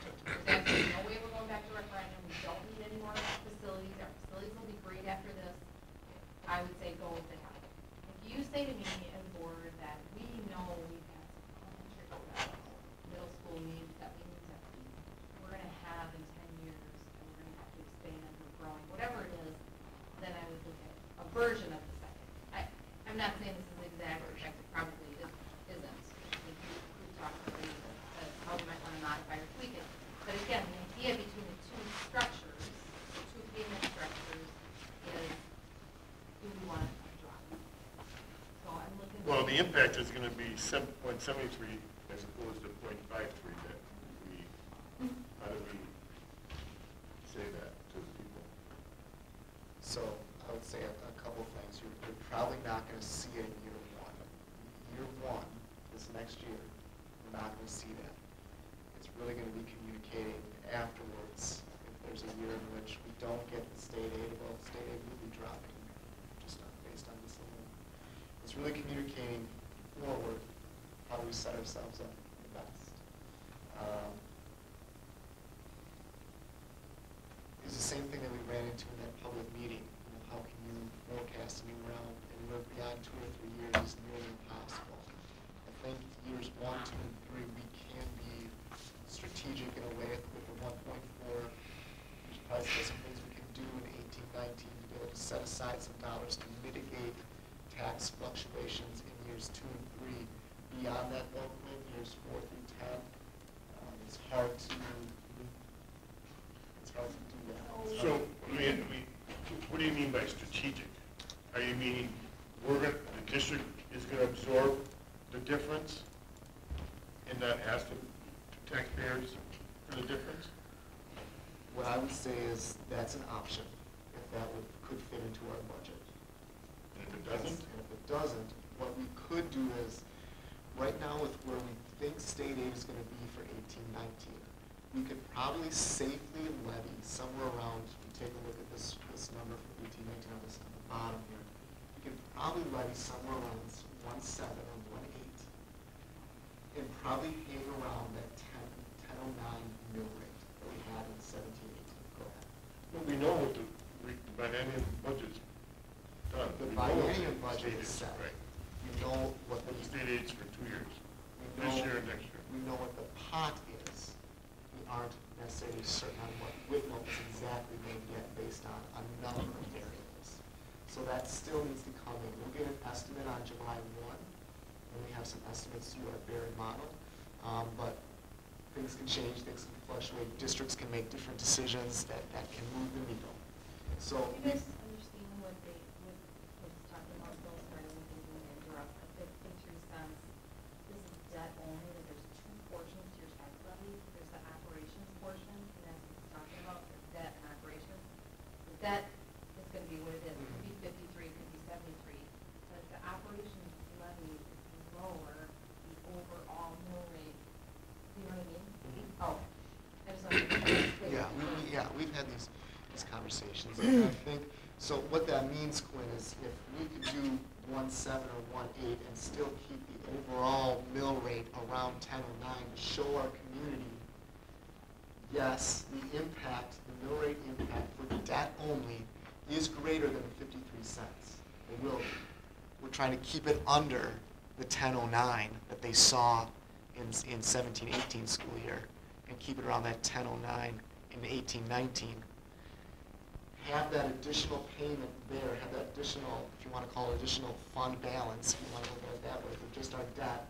There's absolutely no way we're going back to referendum. We don't need any more facilities. Our facilities will be great after this. I would say go with the help. If you say to me as a board that we know we've got some elementary, middle school needs that we need to feed, we're going to have in 10 years, and we're going to have to expand, we're growing, whatever it is, then I would look at a version of the second. I'm not saying this is exact, or in fact, it probably isn't. We've talked already about how we might want to modify or tweak it. But again, the idea between the two structures, the two payment structures, is do we want to drop? So I'm looking. Well, the impact is going to be 7.73 as opposed to 0.53 that we, how do we say that to the people? So I would say a couple of things. You're probably not going to see it in year one. Year one, this next year, you're not going to see that. It's really going to be communicating afterwards if there's a year in which we don't get the state aid. Well, state aid will be dropping just based on this alone. It's really communicating forward how do we set ourselves up the best. It's the same thing that we ran into in that public meeting. You know, how can you forecast a new round and live beyond 2 or 3 years is nearly impossible. I think years 1, 2, and 3, we can be strategic in a way with the 1.4. There's probably still some things we can do in 18, 19 to be able to set aside some dollars to mitigate tax fluctuations in years 2 and 3. Beyond that, though, in years 4 through 10, it's hard to do that. So, what do you mean by strategic? Are you meaning the district is going to absorb the difference and not ask the taxpayers for the difference? What I would say is that's an option, if that could fit into our budget. And if it doesn't? And if it doesn't, what we could do is, right now with where we think state aid is going to be for 18-19, we could probably safely levy somewhere around, if you take a look at this number for 18-19 on the bottom here, we could probably levy somewhere around 1.7 or 1.8, and probably hang around that 10.09 mill rate that we had in 17-18. Go ahead. Well, we know what the biennium budget's done. The We know what biennium the budget state is set. Right. We know what But the the state aid's for 2 years, we this know- year and next year. We know what the pot is. We aren't necessarily certain on what Whitnall is exactly going to get based on a number of variables. So that still needs to come in. We'll get an estimate on July 1, and we have some estimates through our Barry model. But things can change, things can fluctuate. Districts can make different decisions that can move the needle. So You guys understand what was talking about, Bill, sorry, I didn't mean to interrupt, but 53 cents, this is debt only, that there's 2 portions to your tax levy. There's the operations portion, and that's what it's talking about, the debt and operations. The debt is gonna be what it is, it could be 53, it could be 73, but if the operations levy is lower, the overall mill rate, you know what I mean? Oh, I just wanted to make that clear. we've had these conversations. And I think, so what that means, Quinn, is if we could do 1.7 or 1.8 and still keep the overall mill rate around 10.09 to show our community, yes, the impact, the mill rate impact for debt only is greater than the 53 cents. It will be. We're trying to keep it under the 10.09 that they saw in 17-18 school year and keep it around that 10.09 in 18-19. Have that additional payment there, have that additional, if you want to call it additional fund balance, if you want to look at it that way, for just our debt.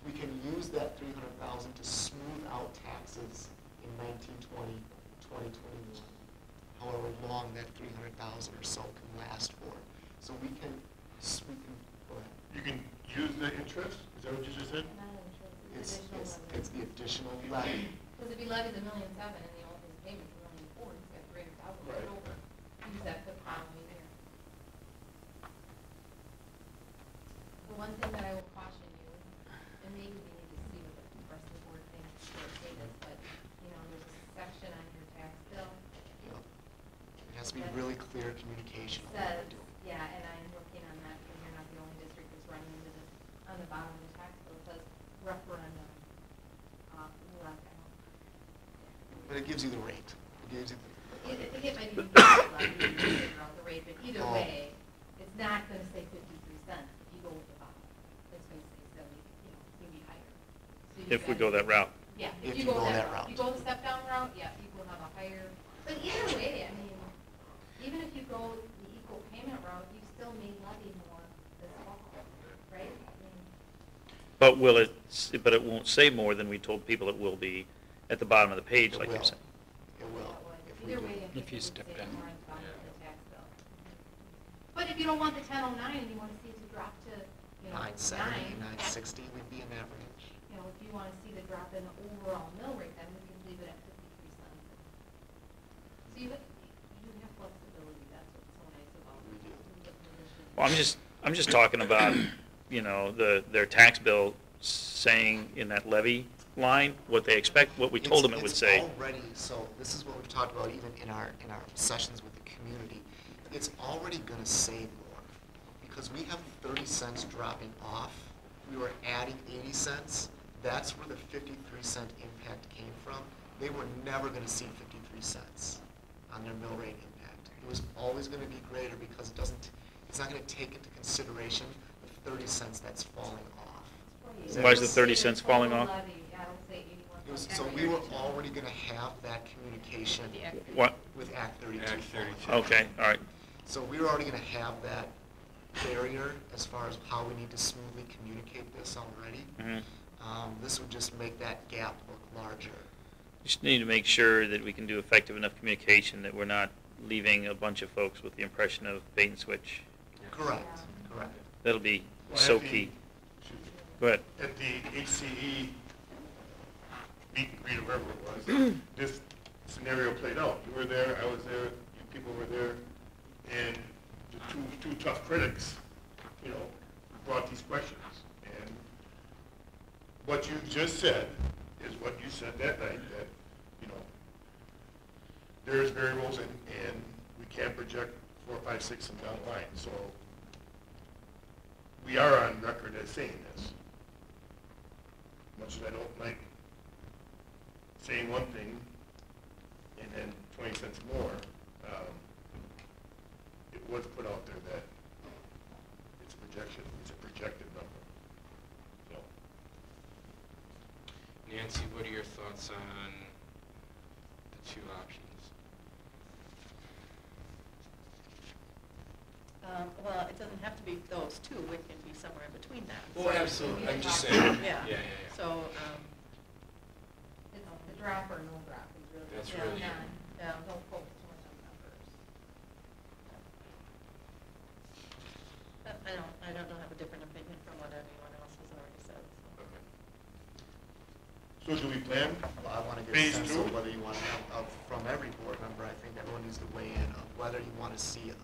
We can use that $300,000 to smooth out taxes in 1920, 2021, however long that $300,000 or so can last for. So we can, go ahead. You can use the interest? Is that what you just said? Not interest, it's additional levy. It's the additional levy. Because if he levies $1.7 million and the only his payment's $1.4 million, he's got $300,000 left Right. over. Use that for the following year. The one thing that I will caution you, and maybe we need to see what the rest of the board thinks before I say this, but, you know, there's a section on your tax bill You know, it has to be really clear communication of what says, we're doing. yeah, and I'm working on that, because you're not the only district that's running into this. On the bottom of the tax bill, it says referendum, left out. But it gives you the rate. It gives you the. I think it might even be figure out the rate, but either Oh. way, it's not gonna say 53 cents if you go with the bottom. It's gonna say 70, you know, it's gonna be higher. So you If we gotta- go that route. Yeah, If if you you go go that that route. route. If you go the step down route, yeah, you will have a higher, but either way, I mean, even if you go the equal payment route, you still may levy more this fall, right? I mean, But but it won't say more than we told people it will be at the bottom of the page, It like you're will. saying. It will. that would- If we Either do. way, I think If you it would step say down. more at the bottom of the tax bill. But if you don't want the 10.09 and you wanna see it to drop to, you know, 970, 9, 960 would be an average. you know, if you wanna see the drop in the overall mill rate, then we can leave it at 53 cents. So you have flexibility, that's what's so nice about We do. the position. Well, I'm just talking about, you know, their tax bill saying in that levy line, what they expect, what we told them it would say. It's already, so this is what we've talked about even in our sessions with the community. It's already gonna save more, because we have 30 cents dropping off. We were adding 80 cents. that's where the 53-cent impact came from. They were never going to see 53 cents on their mill rate impact. It was always going to be greater because it's not going to take into consideration the 30 cents that's falling off. Why is the 30 cents falling off? So we were already going to have that communication What? with Act 32. Act 32. Okay, all right. So we were already going to have that barrier as far as how we need to smoothly communicate this already. Mhm. This would just make that gap look larger. Just need to make sure that we can do effective enough communication that we're not leaving a bunch of folks with the impression of bait and switch. Correct, correct. That'll be Well, so at the- key. excuse me, Go ahead. At the HCE meet and greet, or wherever it was, this scenario played out. You were there, I was there, you people were there, and the two tough critics, you know, brought these questions. And what you just said is what you said that night, that, you know, there's variables and we can't project 4, 5, 6 and down the line. So we are on record as saying this. Much as I don't like saying one thing and then 20 cents more, it was put out there that it's a projection, it's a projected number. So, Nancy, what are your thoughts on the two options? Well, it doesn't have to be those two, it can be somewhere in between that. Well, So- absolutely. I'm just saying. Yeah. Yeah. So, It's the drop or no drop is really. That's the really- none. Yeah. Don't focus too much on numbers. I don't have a different opinion from what anyone else has already said. So. Okay. so do we plan? Well, I want to get a Phase sense two? of whether you want to have, from every board member, I think everyone needs to weigh in of whether you want to see a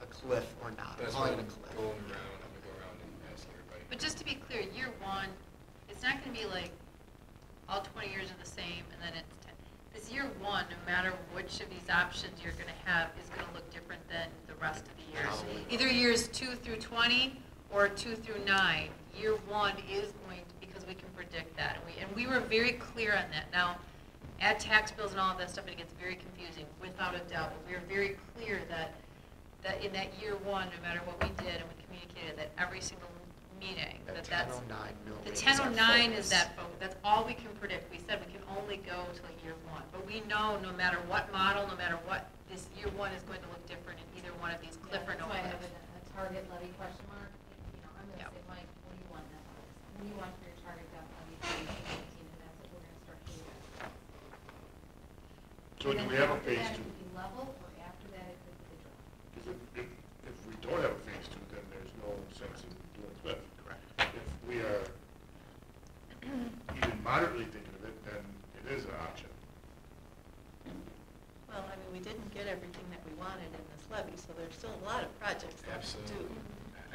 cliff or not. That's Calling why it I'm a cliff. going around. I'm gonna go around and ask everybody. But just to be clear, year one, it's not gonna be like all 20 years are the same and then it's 10. This year one, no matter which of these options you're gonna have, is gonna look different than the rest of the years. Either years 2 through 20 or 2 through 9. Year one is going to, because we can predict that. And we were very clear on that. Now, add tax bills and all of that stuff, it gets very confusing, without a doubt. But we were very clear that in that year one, no matter what we did, and we communicated that every single meeting, that's. 1009 mill The rate is our 1009 focus. is that focus. That's all we can predict. We said we can only go till year one. But we know no matter what model, no matter what, this year one is going to look different in either one of these cliff or no That's why I cliff. have a target levy question mark. You know, I'm Yep. gonna say, Mike, what do you want that? What do you want for your target debt levy for 2018, and that's what we're gonna start doing. So do we have a phase two? After that, it could be level, or after that, it could be a drop. Because if we don't have a phase two, then there's no sense in doing a cliff. Correct. If we are even moderately thinking of it, then it is an option. Well, I mean, we didn't get everything that we wanted in this levy, so there's still a lot of projects left to do. Absolutely.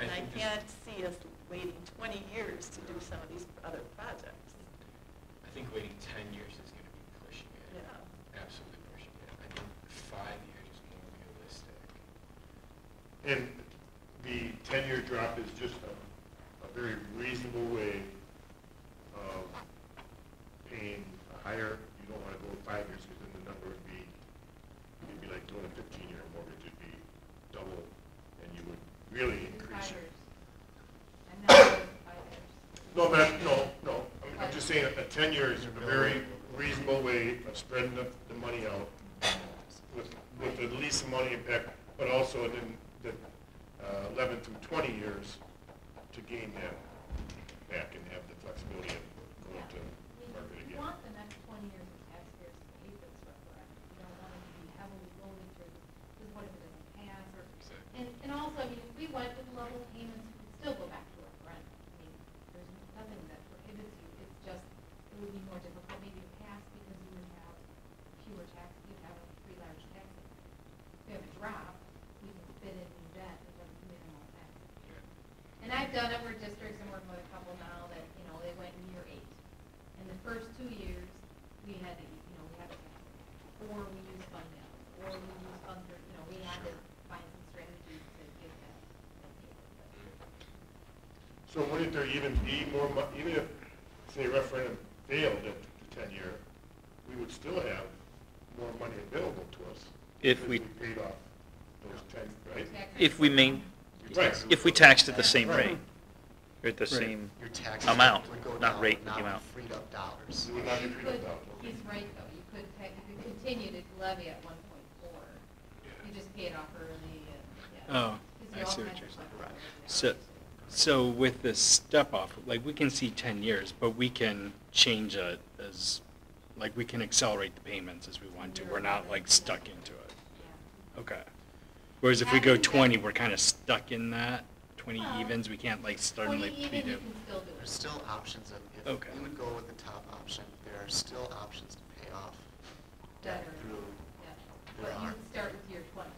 And I think this- can't see us waiting 20 years to do some of these other projects. I think waiting 10 years is gonna be pushing it. Yeah. Absolutely pushing it. I think 5 years is more realistic. And the 10-year drop is just a very reasonable way of paying a higher, you don't want to go with 5 years, because then the number would be, it'd be like doing a 15-year mortgage, it'd be double, and you would really increase 5 it. years. I'm not doing 5 years. No, but, no, I'm just saying a 10-year is a very reasonable way of spreading the money out with the least amount of impact, but also then the 11 through 20 years to gain that back and have the flexibility of going to market You again. want the next 20 years of taxpayers to pay for this referendum. You don't want it to be heavily loaded through, because what if it doesn't pass, or, and also, I mean, if we went with level payments, we could still go back to a referendum. I mean, there's nothing that prohibits you, it's just, it would be more difficult maybe to pass because you would have fewer tax, you'd have a pretty large tax. If we have a drop, we can fit in new debt at the minimal tax. And I've done it where districts, I'm working with a couple now that, you know, they went in year 8. And the first 2 years, we had to, you know, we had to pass it. Or we used fund balance, or we used fund, you know, we had to find some strategies to get that. So wouldn't there even be more, even if say referendum failed at the 10-year, we would still have more money available to us. If because we- paid off those 10, right? If we main, Right. if we taxed at the same Right. rate, or at the same Your taxes amount, would go not down, rate, but but not the amount. freed up dollars. You would not be You freed could, up. he's right though, you could continue to levy at 1.4. You just pay it off early and, yeah. Oh, 'Cause I you all see what kinds you're of saying. flexibility. So with the step off, like we can see 10 years, but we can change it as, like we can accelerate the payments as we want to. We're not like stuck into it. Yeah. Okay. Whereas if we go Having that- 20, we're kind of stuck in that. 20 Well, evens, we can't like 20 suddenly even, be you do. can still do it. There's still options of, if Okay. you would go with the top option, there are still options to pay off debt Better. through. Yeah. There But you are. would start with year 20.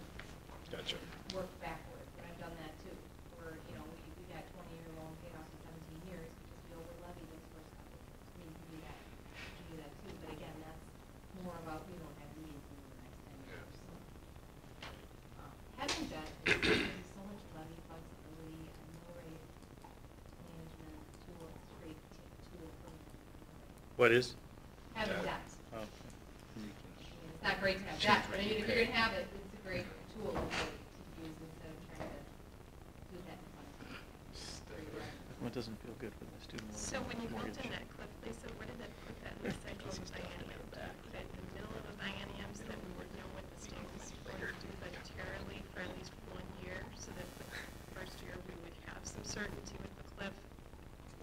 Gotcha. Work backwards, and I've done that too, where, you know, we got 20-year loan paid off in 17 years because we over levied those first couple of years. I mean, you can do that too, but again, that's more about we don't have needs in the next 10 years. So, having that, gives you so much levy flexibility and no rate management tool, it's a great tool for me. What is? Having that. Oh. I mean, it's not great to have that, but I mean, if you're gonna have it, it's a great tool to use instead of trying to do that in front of you. Well, it doesn't feel good for the student. So when you built mortgage. in that cliff, Lisa, where did that put that in the cycle of biennium? Did you put it in the middle of a biennium so that we would know what the state was going to do budgetarily for at least 1 year, so that the first year we would have some certainty with the cliff?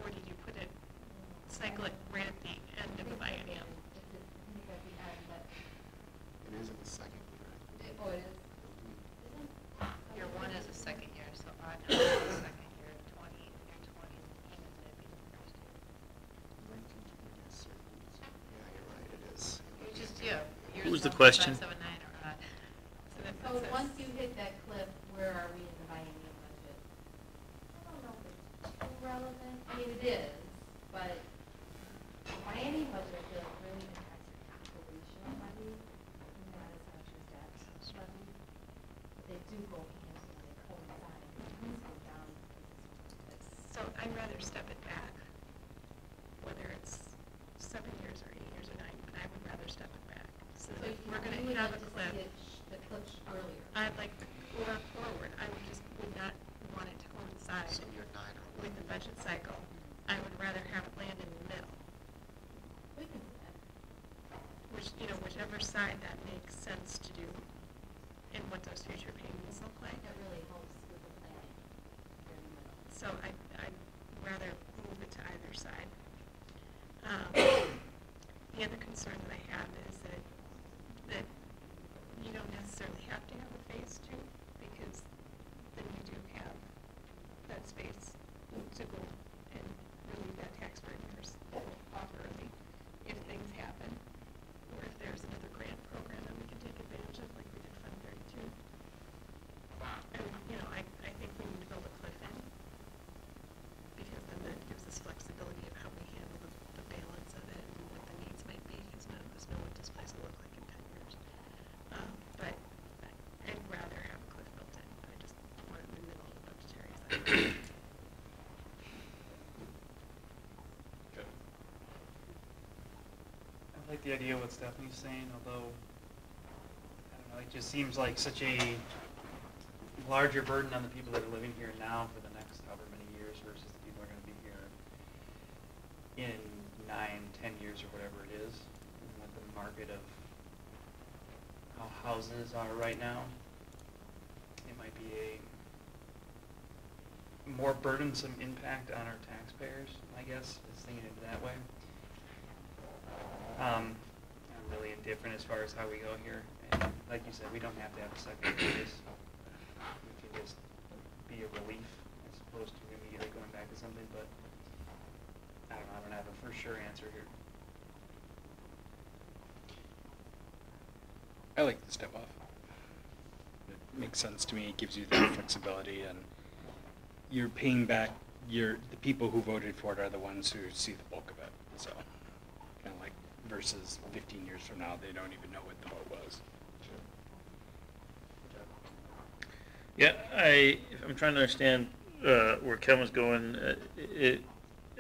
Or did you put it, cycle it right at the end of the biennium? It's at the end, but, It is in the second year. oh, it is? Isn't? Year one is the second year, so odd number is the second year, 20, year 20, payments would be the first year. 1920 is certain. Yeah, you're right, it is. You just, yeah. What was the question? 7, 9, or odd. So that So puts us- once you hit that cliff, where are we in the biennium budget? I don't know if it's too relevant, I mean, it is, but the biennium budget, I feel like really impacts your operational levy, not as much as debt levy. They do go hand in hand, they coincide, things go down. So I'd rather step it back, whether it's 7 years or 8 years or 9, but I would rather step it back. So that if we're going to have a cliff, The cliff earlier. I'd like the or forward. I would not want it to coincide So you're 9 or with the budget cycle. I would rather have it land in the middle, We can do that. whichever side that makes sense to do, and what those future payments look like. That really helps with the planning. You're in the middle. So I'd rather move it to either side. The other concern that I have is that you don't necessarily have to have a phase 2, because then you do have that space to go and relieve that tax burden off early if things happen, or if there's another grant program that we can take advantage of, like we did Fund 32. And, I think we need to build a cliff in, because then that gives us flexibility of how we handle the balance of it and what the needs might be, because none of us know what this place will look like in 10 years. But I'd rather have a cliff built in. I just want it in the middle of the budgetary cycle. I like the idea of what Stephanie's saying, although, I don't know, it just seems like such a larger burden on the people that are living here now for the next however many years versus the people that are gonna be here in 9, 10 years or whatever it is. And with the market of how houses are right now, it might be a more burdensome impact on our taxpayers, I guess, is thinking it that way. I'm really indifferent as far as how we go here. And like you said, we don't have to have a second phase. We can just be a relief as opposed to immediately going back to something, but I don't have a for sure answer here. I like the step off. It makes sense to me. It gives you that flexibility, and you're paying back the people who voted for it are the ones who see the bulk of it. So, kind of like versus 15 years from now, they don't even know what the vote was. Yeah, I'm trying to understand where Kevin's going.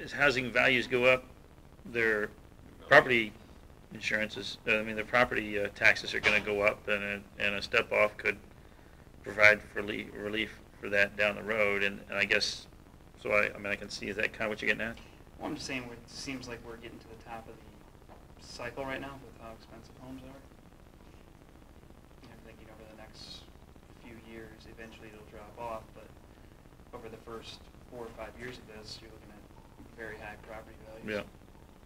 As housing values go up, their property insurance is, I mean, their property taxes are going to go up, and a step off could provide for relief for that down the road. And I guess, so I mean, I can see, is that kind of what you're getting at? Well, I'm just saying, it seems like we're getting to the top of the cycle right now with how expensive homes are. And I'm thinking over the next few years, eventually it'll drop off, but over the first 4 or 5 years of this, you're looking at very high property values.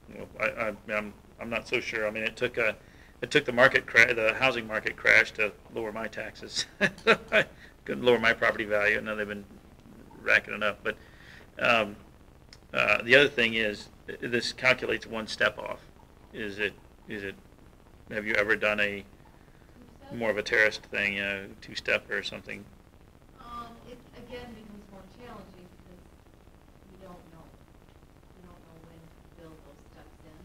Yeah. Well, I'm not so sure. I mean, it took the the housing market crash to lower my taxes. Couldn't lower my property value, and now they've been racking it up. But the other thing is, this calculates one step off. Is it? Have you ever done a more of a terraced thing, 2-step or something? It again becomes more challenging because we don't know. We don't know when to build those steps in.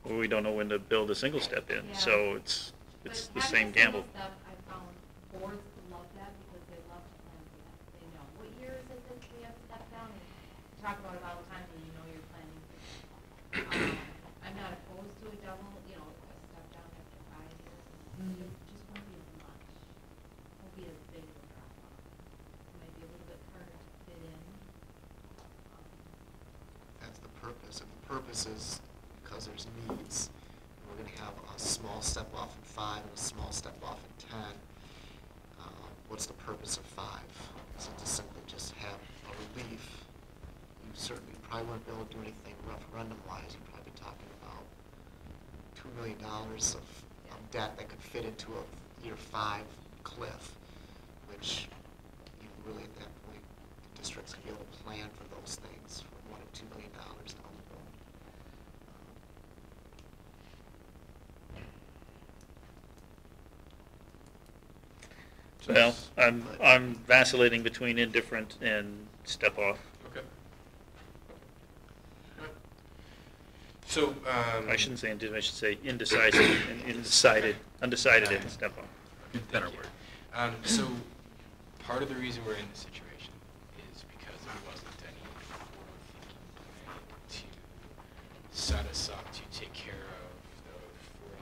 Well, we don't know when to build a single step in, Yeah. so it's But the having same a single gamble. step, I found boards love that because they love to plan for that. They know what year is it that we have to step down. And we talk about it all the time when you know you're planning. I'm not opposed to a double, a step down after 5 years. It just won't be as much. Won't be as big of a drop off. It might be a little bit harder to fit in. That's the purpose. And the purpose is because there's needs. We're going to have a small step off in 5 and a small step off in 10. What's the purpose of 5? Is it to simply just have a relief? You certainly probably wouldn't be able to do anything referendum-wise. You'd probably be talking about $2 million of debt that could fit into a year 5 cliff, which you really at that point, the districts could be able to plan for those things for $1 or $2 million down the road. Well, I'm vacillating between indifferent and step off. Okay. So, I shouldn't say indifferent, I should say indecisive, undecided and step off. Better word. So, part of the reason we're in this situation is because there wasn't any forward-thinking plan to set us up to take care of the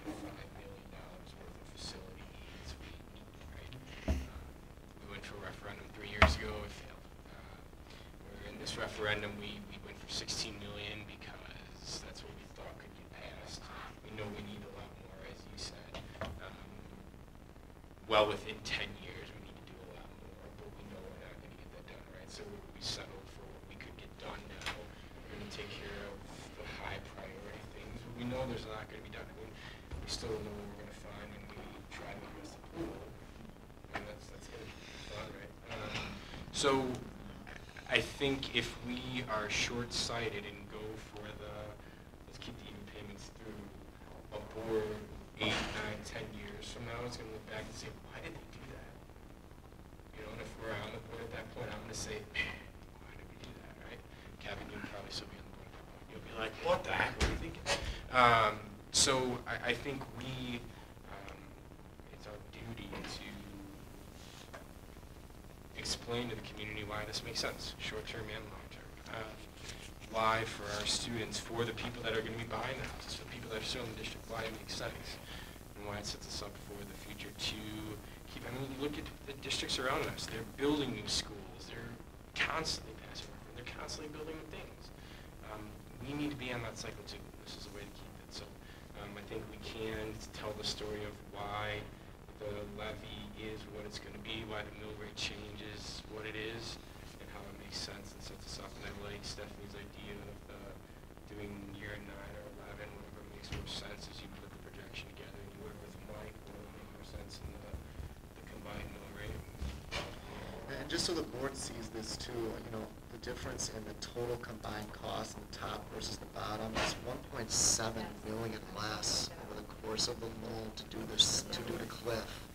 $45 million worth of facility needs we need, right? We went for a referendum 3 years ago, it failed. We're in this referendum, we went for $16 million because that's what we thought could get passed. We know we need a lot more, as you said. Well within 10 years, we need to do a lot more, but we know we're not going to get that done, right? So we settled for what we could get done now. We're going to take care of the high priority things. We know there's not going to be done. I mean, we still don't know what we're going to find when we try to address the pool. And that's going to be fun, right? So I think if we are short-sighted and go for let's keep the even payments through a board 8, 9, 10 years from now, it's going to look back and say, why did they do that? And if we're on the board at that point, I'm going to say, man, why did we do that, right? Kevin, you'll probably still be on the board at that point. You'll be like, what the heck were you thinking? So I think it's our duty to explain to the community why this makes sense, short-term and long-term. Why for our students, for the people that are going to be buying the houses, for the people that are still in the district, why it makes sense, and why it sets us up for the future to keep. I mean, you look at the districts around us; they're building new schools. They're constantly passing around. They're constantly building new things. We need to be on that cycle too. This is a way to keep it. So I think we can tell the story of why the levy is what it's going to be, why the mill rate change is what it is, and how it makes sense and sets us up. And I like Stephanie's idea of doing year 9 or 11, whatever makes more sense as you put the projection together and do it with Mike, whatever makes more sense in the combined mill rate. And just so the board sees this too, the difference in the total combined cost in the top versus the bottom is $1.7 million less over the course of the loan to do the cliff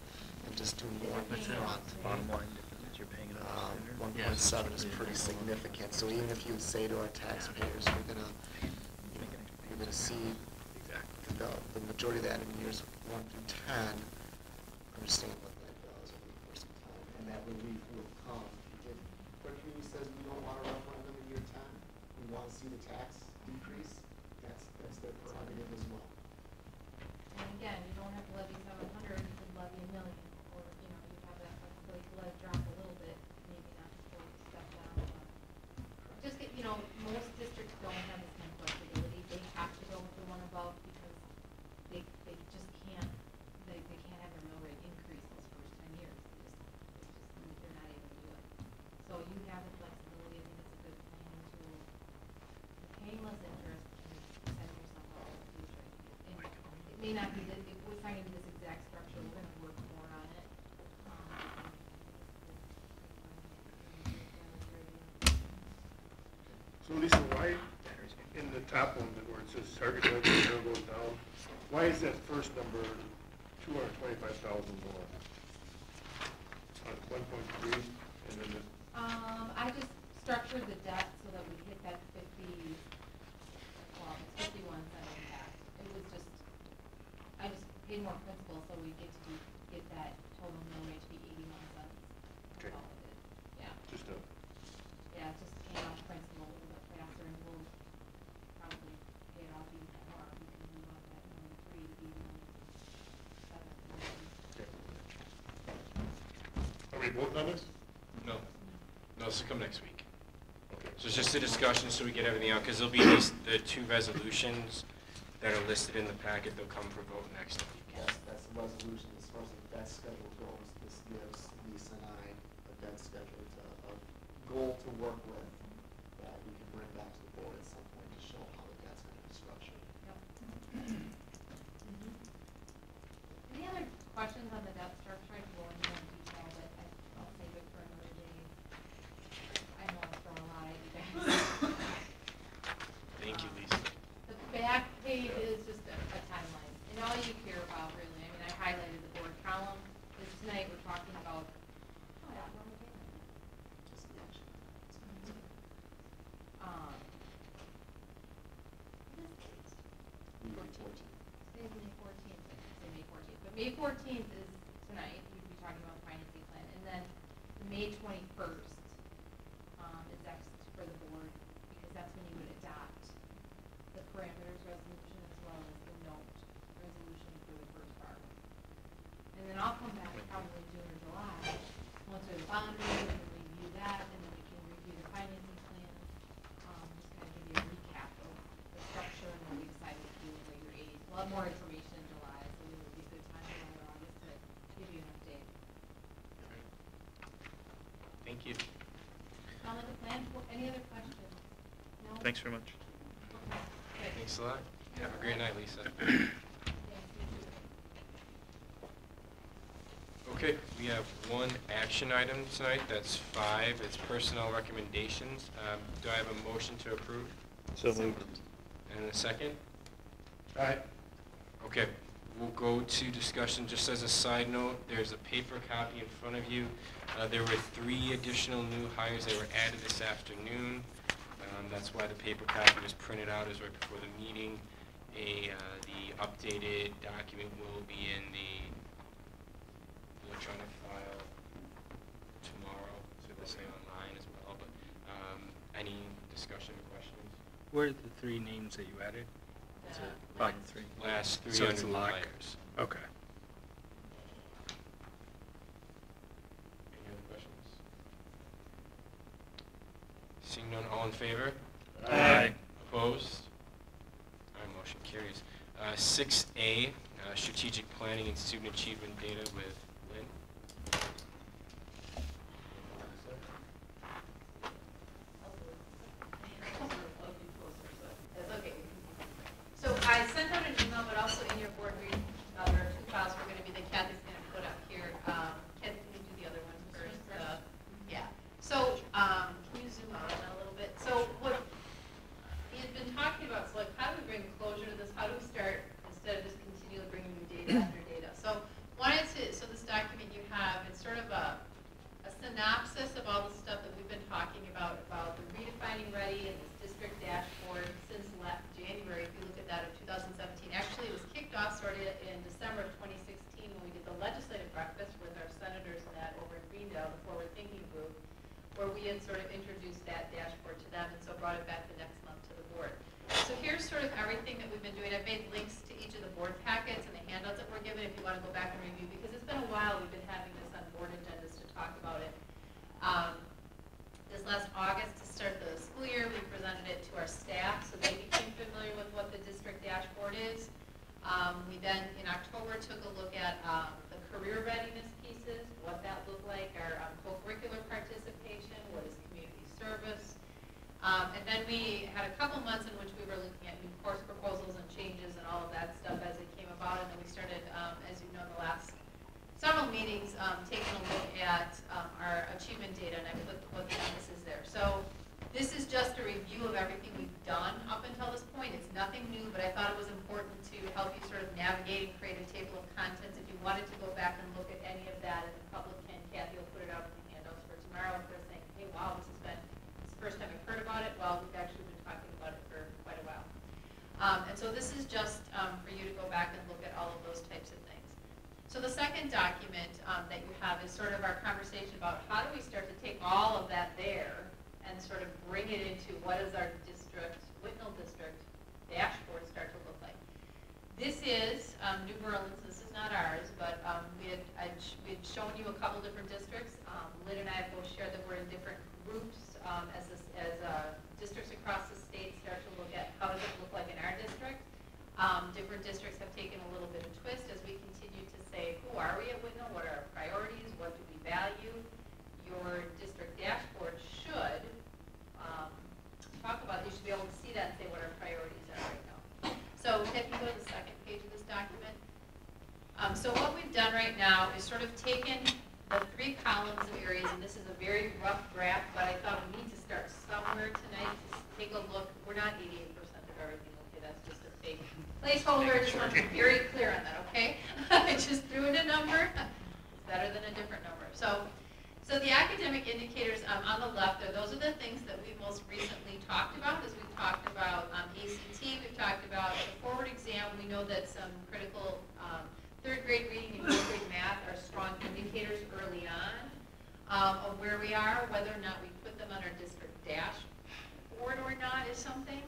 and just do more in the front. Bottom line difference is you're paying it off. 1.7 is pretty significant. So even if you would say to our taxpayers, you're gonna see the majority of that in years 1 through 10, understand what that does over the course of time, and that relief will come. If our community says we don't want a referendum in year 10, we want to see the tax decrease, that's may not be, if we're finding this exact structure, we're gonna work more on it. So Lisa, why, in the top one, where it says target revenue, arrow goes down, why is that first number 225,000 more? On 1.3, and then the, I just structured the debt so that we hit that 50, well, it's 51 cent impact. It was just, I just paid more principal, so we get that total mill rate to be 81 cents. Okay. All of it. Yeah. just a, Yeah, it just came off principal a little bit faster, and we'll probably pay it off even more. We can move on that $1.3 to be $1.7. okay. Are we voting on this? No. No, this will come next week. Okay. So it's just a discussion so we get everything out, because there'll be the 2 resolutions that are listed in the packet. They'll come for vote next week. Yes, that's the resolution as far as the debt schedule goes. This gives Lisa and I a debt schedule a goal to work with that we can bring back to the board at some point to show how the debt's going to be structured. Any other questions on the debt structure? I can go into more detail, but I'll save it for another day. I know I'm throwing a lot at you guys. Thank you, Lisa. The back page is just a timeline, and all you care about really, I mean, I highlighted the board column, because tonight we're talking about, oh, I don't know what Just the action. May 14th. Today's May 14th, I should say May 14th, but May 14th is tonight, we'd be talking about the financing plan, and then the May 21st is next for the board, because that's when you would adopt the parameters resolution as well as the note resolution for the first part. And then I'll come back probably June or July, once we have the bond review, we can review that, and then we can review the financing plan. Just kind of give you a recap of the structure and what we decided to do in later aid. We'll have more information in July, so it would be a good time, July or August, to give you an update. Thank you. Sound like a plan? Any other questions? No? Thanks very much. Okay, good. Thanks a lot. Have a great night, Lisa. Thanks, you too. Okay, we have one action item tonight. That's 5. It's personnel recommendations. Do I have a motion to approve? So moved. And a second? All right. Okay, we'll go to discussion. Just as a side note, there's a paper copy in front of you. There were 3 additional new hires that were added this afternoon. That's why the paper copy was printed out as right before the meeting. The updated document will be in the electronic file tomorrow, so it'll stay online as well. But any discussion or questions? What are the 3 names that you added? Is it Bottom 3. Last 3 So it's under lock. hires. Okay. Any other questions? Seeing none, all in favor? Aye. Opposed? All right, motion carries. 6A, strategic planning and student achievement data with Lynn. That's okay. So I sent out an email, but also in your board meeting, there are 2 files we're going to be, that Kathy's going to put up here. Kathy, can you do the other one first? Yeah. So, can you zoom out on that a little bit? So what he had been talking about, so like, how do we bring closure to this? How do we start, instead of just continually bringing new data after data? So so this document you have, it's sort of a synopsis of all the stuff that we've been talking about the redefining ready and this district dashboard since January, if you look at that, of 2017. Actually, it was kicked off sort of in December of 2016 when we did the legislative breakfast with our senators and that over in Greendale, the Forward Thinking Group, where we had sort of introduced that dashboard to them and so brought it back the next month to the board. So here's sort of everything that we've been doing. I've made links to each of the board packets and the handouts that we're given if you want to go back and review, because it's been a while we've been having this on board agendas to talk about it. This last August, to start the school year, we presented it to our staff so they became familiar with what the district dashboard is. We then, in October, took a look at the career readiness pieces, what that looked like, our co-curricular participation, what is community service. And then we had a couple months in which we were looking at new course proposals and changes and all of that stuff as it came about. new, but I thought it was important to help you sort of navigate and create a table of contents. If you wanted to go back and look at any of that in the public, and Kathy will put it out in the handouts for tomorrow, if they're saying, hey, wow, this is the first time I've heard about it. Well, we've actually been talking about it for quite a while. And so this is just for you to go back and look at all of those types of things. So the second document that you have is sort of our conversation about how do we start to take all of that there and sort of bring it into what does our district, Whitnall district, dashboard start to look like. This is New Berlin's, this is not ours, but we had shown you a couple different districts. Lynn and I have both shared that we're in different groups as districts across the state start to look at how does it look like in our district. Different districts have taken a little bit of twist as we continue to say, who are we at Whitnall? What are our priorities? What do we value? Your district dashboard should talk about, you should be able to see that and say what our priorities are right now. So if you go to the second page of this document. So what we've done right now is sort of taken the 3 columns of areas, and this is a very rough graph, but I thought we need to start somewhere tonight to take a look. We're not 88% of everything, okay, that's just a fake placeholder. I just want to be very clear on that, okay? I just threw in a number. It's better than a different number. So the academic indicators on the left, those are the things that we most recently talked about. As we've talked about ACT, we've talked about the forward exam. We know that some critical 3rd grade reading and 4th grade math are strong indicators early on of where we are. Whether or not we put them on our district dashboard or not is something.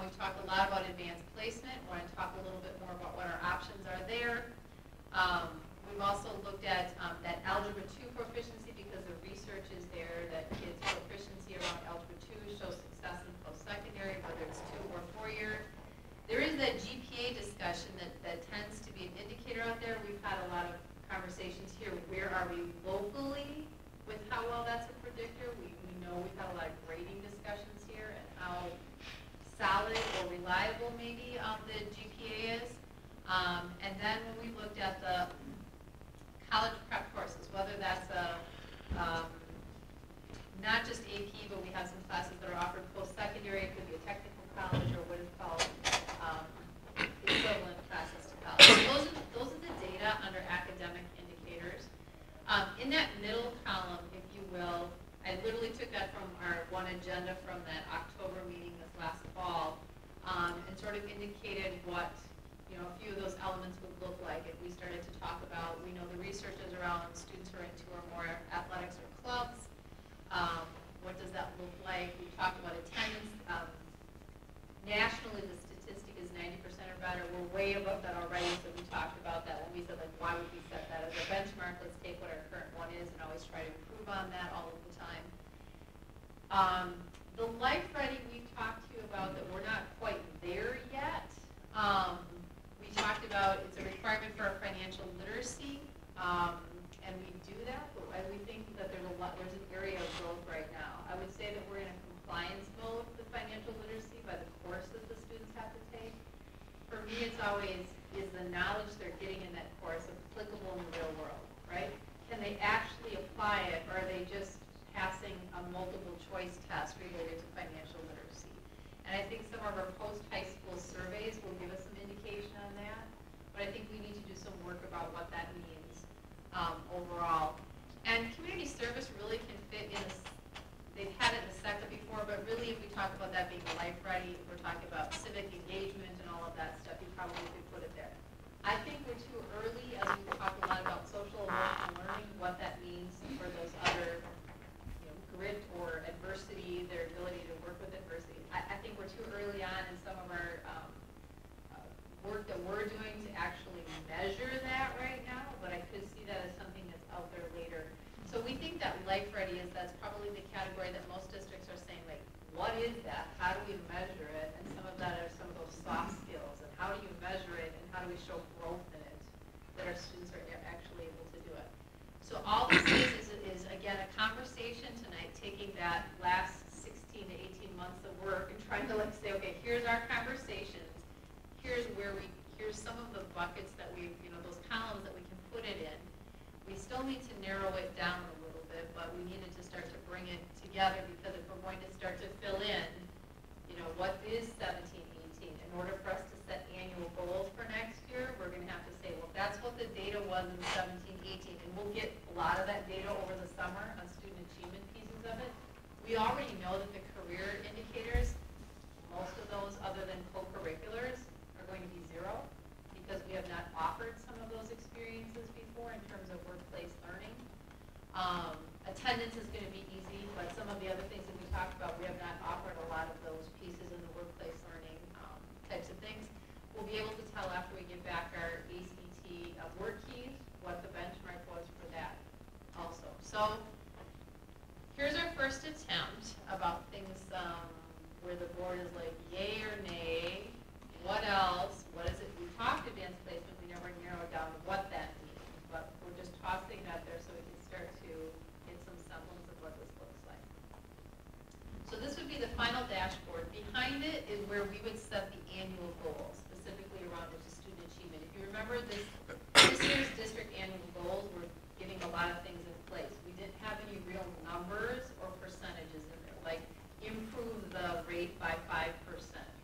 We've talked a lot about advanced placement. We want to talk a little bit more about what our options are there. We've also looked at that Algebra 2 proficiency because the research is there that kids' proficiency around Algebra 2 shows success in post-secondary, whether it's 2 or 4 year. There is that GPA discussion that tends to be an indicator out there. We've had a lot of conversations here. Where are we locally with how well that's a predictor? We know we've had a lot of grading discussions here and how solid or reliable maybe the GPA is. And then when we looked at the college prep courses, whether that's not just AP, but we have some classes that are offered post-secondary. It could be a technical college or what is called equivalent classes to college. So those are the data under academic indicators. In that middle column, if you will, I literally took that from our one agenda from that October meeting this last fall and sort of indicated what a few of those elements would look like if we started to talk about, we know the research is around students who are in 2 or more athletics or clubs. What does that look like? We talked about attendance. Nationally, the statistic is 90% or better. We're way above that already, so we talked about that when we said, like, why would we set that as a benchmark? Let's take what our current one is and always try to improve on that all of the time. The Life Ready we've talked to you about that we're not quite there yet. We talked about it's a requirement for our financial literacy, and we do that, but we think that there's an area of growth right now. I would say that we're in a compliance mode with financial literacy by the course that the students have to take. For me, it's always, is the knowledge they're getting in that course applicable in the real world, right? Can they actually apply it, or are they just passing a multiple choice test related to financial literacy? And I think some of our post-high school surveys will give us some indication on that, but I think we need to do some work about what that means overall. And community service really can fit in they've had it in a sector before, but really if we talk about that being Life Ready, we're talking about civic engagement and all of that stuff, you probably could put it there. I think we're too early, as we talk a lot about social emotional learning, what that means for those other grit or adversity, their ability to work with adversity. I think we're too early on in some of our work that we're doing to actually measure that right now, but I could see that as something that's out there later. So we think that Life Ready that's probably the category that most districts are saying, like, what is that? How do we measure it? And some of that are some of those soft skills, and how do you measure it, and how do we show growth in it, that our students are actually able to do it. So all this is again, a conversation tonight, taking that last 16 to 18 months of work and trying to say, okay, here's our conversations, here's some of the buckets that those columns that we can put it in. We still need to narrow it down a little bit, but we needed to start to bring it together because if we're going to start to fill in, what is 17, 18, in order for tell after we get back our ACT word keys, what the benchmark was for that also. So here's our first attempt about things where the board is like yay or nay. What else? What is it? We talked advanced placement. We never narrowed down what that means, but we're just tossing that there so we can start to get some semblance of what this looks like. So this would be the final dashboard. Behind it is where we would set the annual goals, specifically around which is student achievement. If you remember this year's district annual goals, we're getting a lot of things in place. We didn't have any real numbers or percentages in there, like improve the rate by 5%,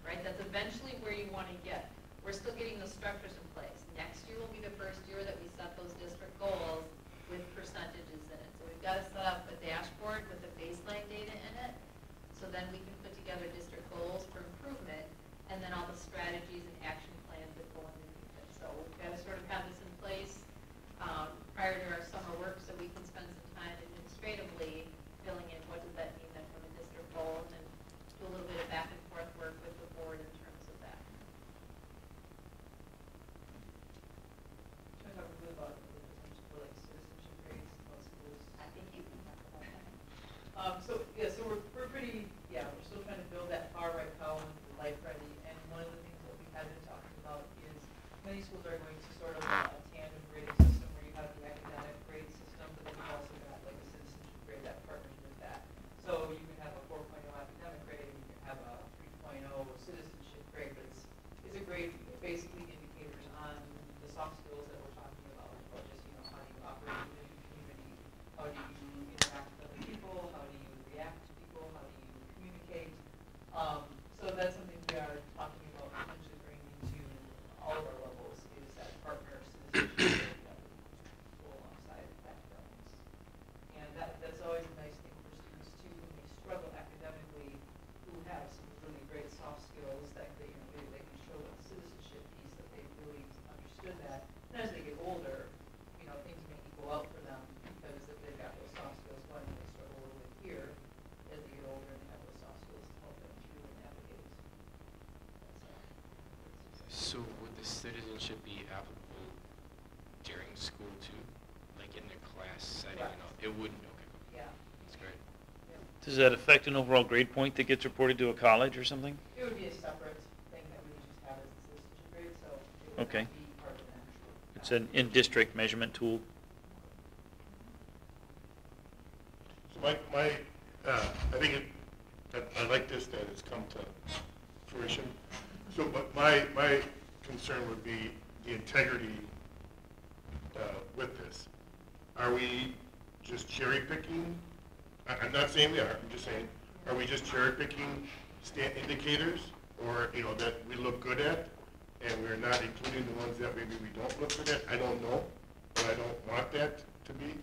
right? That's eventually where you want to get. We're still getting those structures in place. Next year will be the first year that we set those district goals with percentages in it. So we've got to set up a dashboard with the baseline data in it, so then we can put together district goals for improvement, and then all the strategies and action plans that go underneath it. So we've got to sort of have this in place prior to our summer work, so we can spend some time administratively filling in what does that mean then from a district goal, and then do a little bit of back and forth work with the board in terms of that. Can I talk a bit about for like citizenship grades in most schools? I think you can talk about that. So we're pretty, we're still trying to build that far right column, the life ready, and one of the things that we have been talking about is many schools are going to sort of a tandem grading system where you have the academic grade system, but then you've also got like a citizenship grade that partners with that. So you can have a 4.0 academic grade, and you can have a 3.0 citizenship grade, but it's a grade basically indicators on the soft skills that we're talking about just, how do you operate within the community, how do you interact with other people, how do you react to people, how do you communicate. So that's something we are talking about potentially bringing into all of our levels is that partner citizenship grade that would go alongside academics. And that's always a nice thing for students too when they struggle academically, who have some really great soft skills that they can show that citizenship piece that they really understood that. And as they get older, things may equal out for them because if they've got those soft skills going, they struggle a little bit here as they get older and they have those soft skills to help them through and navigate. So would the citizenship be applicable during school too? Like in the class setting? Correct. It wouldn't, okay. Yeah. That's great. Does that affect an overall grade point that gets reported to a college or something? It would be a separate thing that we would just have as a citizenship grade, so it would Okay. not be part of an actual. It's an in-district measurement tool. So I think I like this, that it's come to fruition. So, but my concern would be the integrity with this. Are we just cherry picking? I'm not saying we are, I'm just saying, are we just cherry picking indicators or, that we look good at and we're not including the ones that maybe we don't look good at? I don't know, but I don't want that to be.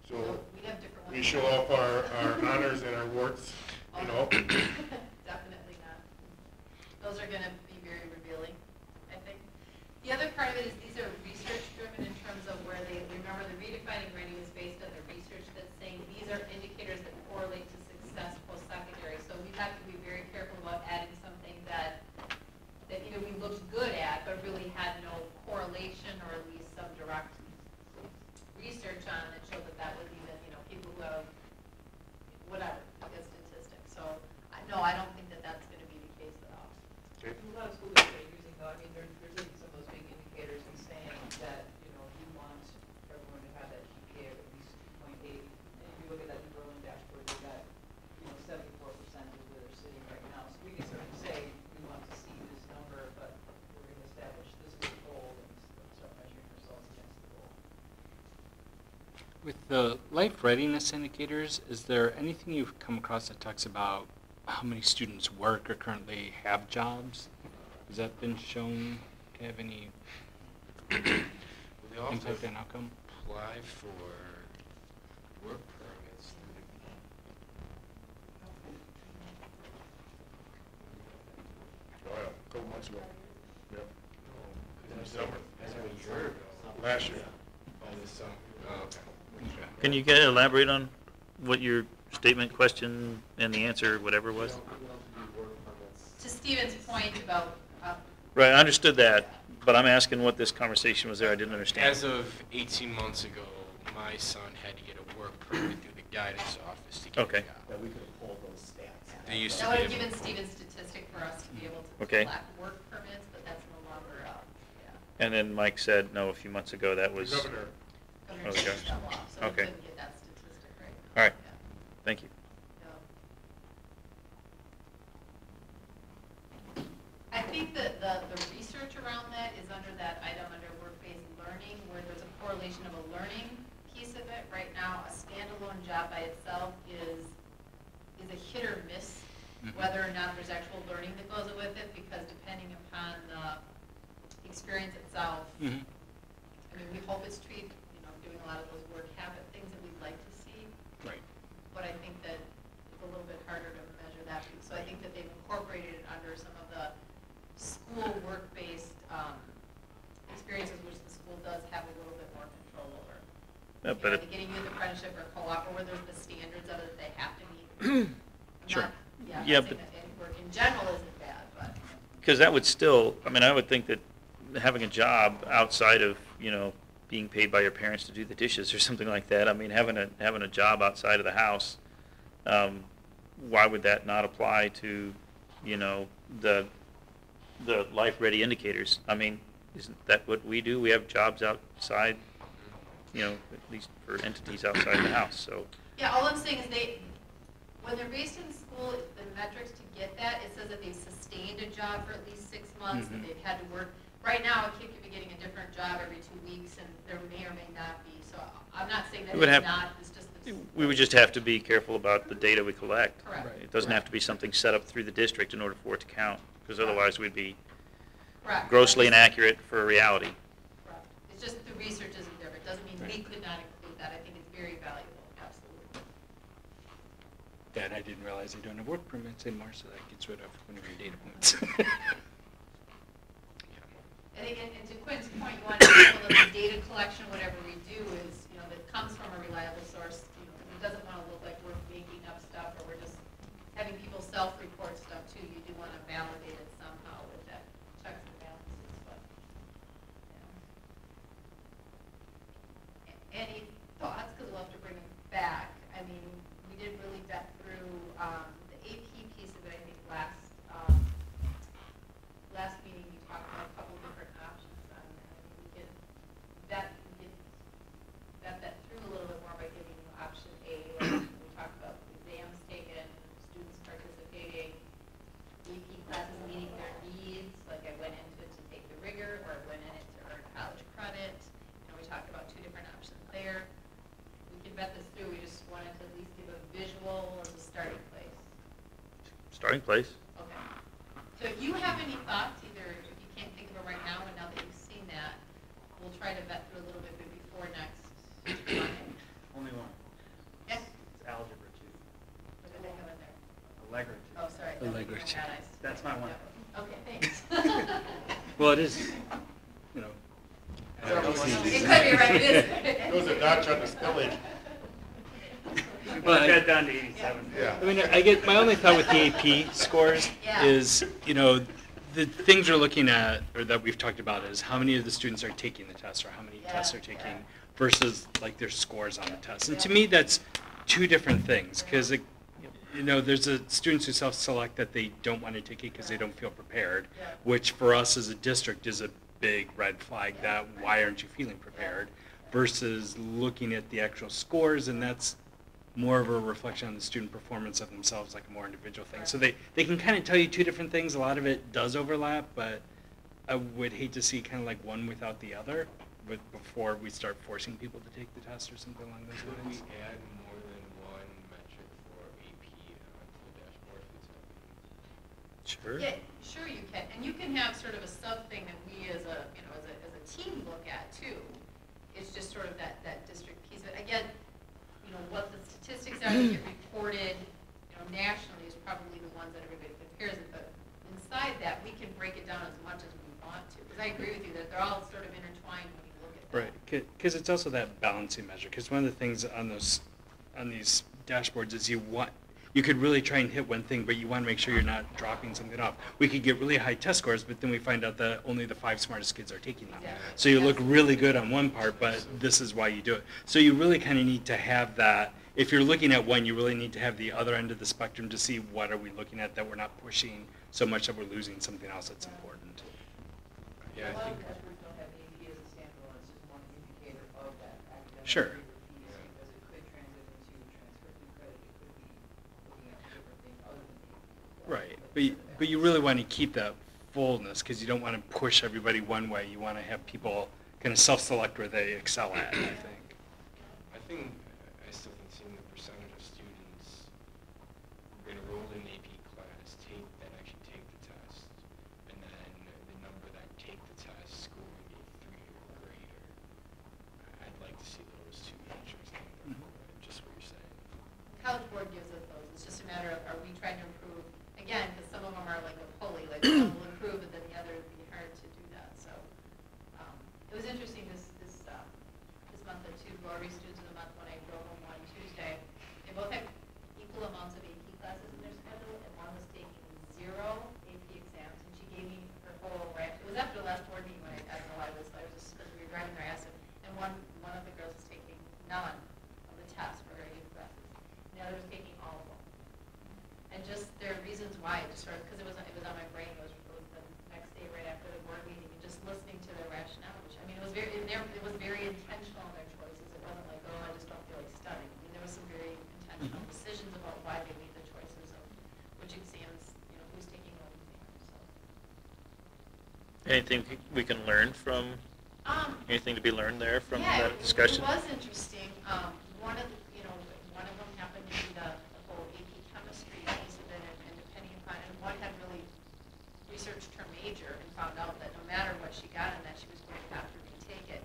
So We have different ones. we show off our honors and our warts, Definitely not. Those are going to be very revealing, I think. The other part of it is these are research driven in terms of where they, remember the redefining ready was based on the research that's saying these are indicators that correlate to success post-secondary. So we have to be very careful about adding something that either we looked good at but really had no correlation or at least some direct research on that showed that was even, people who have whatever, I guess statistics. So no, I don't think that that's going to be the case at all. Okay. A lot of schools are using though, they're taking some of those big indicators and saying that, you want everyone to have that GPA of at least 2.8. And if you look at that New Berlin dashboard, you've got, 74% is where they're sitting right now. So we can sort of say, we want to see this number, but we're going to establish this as a goal and start measuring ourselves against the goal. With the life readiness indicators, is there anything you've come across that talks about how many students work or currently have jobs? Has that been shown to have any They also impact on outcome? apply for work permits through Oh, yeah, a couple months ago. Yep. the. In the summer. As of a year ago. Last year. Oh, this summer. Oh, okay. Can you elaborate on what your statement, question, and the answer, whatever was? To Stephen's point about Right, I understood that, but I'm asking what this conversation was there, I didn't understand. As of 18 months ago, my son had to get a work permit through the guidance office to get Okay. a job. That we could have pulled those stats. They used to That would be have able- given Steven statistic for us to be able to Okay. collect work permits, but that's no longer, yeah. And then Mike said, no, a few months ago, that was. Governor. Governor Oh, changed gosh. that law, so we Okay. couldn't get that statistic right now. All right, Yeah. thank you. I think that the research around that is under that item under work-based learning, where there's a correlation of a learning piece of it. Right now, a standalone job by itself is a hit or miss, whether or not there's actual learning that goes with it, because depending upon the experience itself, I mean, we hope it's doing a lot of those work habit things that we'd like to see. Right. But I think that it's a little bit harder to measure that. So I think that they've incorporated it under some of the school work-based experiences, which the school does have a little bit more control over. But The getting youth apprenticeship or co-op, or where there's the standards of it that they have to meet. Sure. Yeah, Yeah, I'm not saying that any work in general isn't bad, but. Because that would still, I mean, I would think that having a job outside of, being paid by your parents to do the dishes or something like that, I mean, having a job outside of the house, why would that not apply to, the life-ready indicators? I mean, isn't that what we do? We have jobs outside, at least for entities outside the house, so. Yeah, all I'm saying is when they're based in school, the metrics to get that, it says that they've sustained a job for at least 6 months, that they've had to work. Right now, a kid could be getting a different job every 2 weeks, and there may or may not be. So I'm not saying that it's not, it's just. We would just have to be careful about the data we collect. Correct. Right. It doesn't have to be something set up through the district in order for it to count, because otherwise we'd be Correct. grossly inaccurate for reality. Correct. It's just the research isn't there, but it doesn't mean we could not include that. I think it's very valuable, absolutely. That I didn't realize they don't have work permits anymore, so that gets rid of one of your data points. And again, and to Quinn's point, you want to know that the data collection, whatever we do is, that comes from a reliable source. It doesn't want to look like we're making up stuff or we're just having people self-report stuff too. You do want to validate it somehow with that checks and balances, but, yeah. Any thoughts? Because we'll have to bring them back. I mean, we did really vet through the AP piece of it, I think, last meeting. We talked about a couple of different options on there. I mean, we can vet that through a little bit more by giving you option A, where we talked about exams taken, students participating, AP classes meeting their needs, like I went into it to take the rigor, or I went in it to earn college credit. We talked about 2 different options there. We can vet this through. We just wanted to at least give a visual as a starting place. Starting place. Okay. So if you have any thoughts, either if you can't think of it right now, and now that you've seen that, we'll try to vet through a little bit before next Monday. Only one. Yes? It's algebra 2. What did they have in there? Allegra 2. Oh, sorry. Allegra 2. That's my one. Okay, thanks. Well, it is, It could be right, it is. It was a notch on the spillage. We Well, put that down to 87. Yeah. I mean, I get, my only thought with the AP scores Yeah. is, the things we're looking at, or that we've talked about, is how many of the students are taking the test, or how many tests they're taking, versus like their scores on the test. And to me, that's 2 different things, because there's students who self-select that they don't want to take it because they don't feel prepared, which for us as a district is a big red flag. That why aren't you feeling prepared? Versus looking at the actual scores, and that's more of a reflection on the student performance of themselves, like a more individual thing. So they can kind of tell you 2 different things. A lot of it does overlap, but I would hate to see kind of like one without the other before we start forcing people to take the test or something along those Could lines. we add more than one metric for AP onto the dashboard if it's helping? Sure. Yeah, sure you can. And you can have sort of a sub thing that we as a team look at too. It's just sort of that district piece of it. Again, what the statistics are that get reported, nationally is probably the ones that everybody compares it, but inside that, we can break it down as much as we want to. Because I agree with you that they're all sort of intertwined when you look at them. Right, because it's also that balancing measure. Because one of the things on these dashboards is you you could really try and hit one thing, but you want to make sure you're not dropping something off. We could get really high test scores, but then we find out that only the 5 smartest kids are taking them. So you look really good on one part, but this is why you do it. So you really kind of need to have that. If you're looking at one, you really need to have the other end of the spectrum to see what are we looking at that we're not pushing so much that we're losing something else that's important. Yeah, A I lot think. of test groups don't have AP as a standalone, it's just one indicator of that academic Sure. piece, because it could transit into transcripting credit, it could be looking at different things other than AP. Right, but you really want to keep that fullness because you don't want to push everybody one way. You want to have people kind of self-select where they excel at, I think. I still think seeing the percentage of students enrolled in AP class that actually take the test, and then the number that take the test scoring a 3 or greater. I'd like to see those two metrics, just what you're saying. College Board gives us those. It's just a matter of, are we trying to improve? Again, because some of them are like a pulley, like some will improve, but then the other would be hard to do that. So it was interesting this month that 2 Rotary students of the month, when I drove them one Tuesday, they both had equal amounts of AP classes in their schedule, and one was taking 0 AP exams, and she gave me her whole rant. It was after the last board meeting when I don't know why I was just, we were driving there, I asked her, and one of the girls was taking none of the tests for her AP classes. The other was taking all of them. And just there are reasons why, just sort of, because it was on my brain, it was the next day right after the board meeting, and just listening to their rationale, which, I mean, it was very intentional in their choices. It wasn't like, oh, I just don't feel like studying. I mean, there was some very intentional decisions about why they made the choices of which exams, who's taking what exams, so. Anything we can learn from, anything to be learned there from that discussion? Yeah, it was interesting. One of them happened to be the whole AP chemistry piece of it, and depending upon, and one had really researched her major and found out that no matter what she got in that, she was going to have to retake it.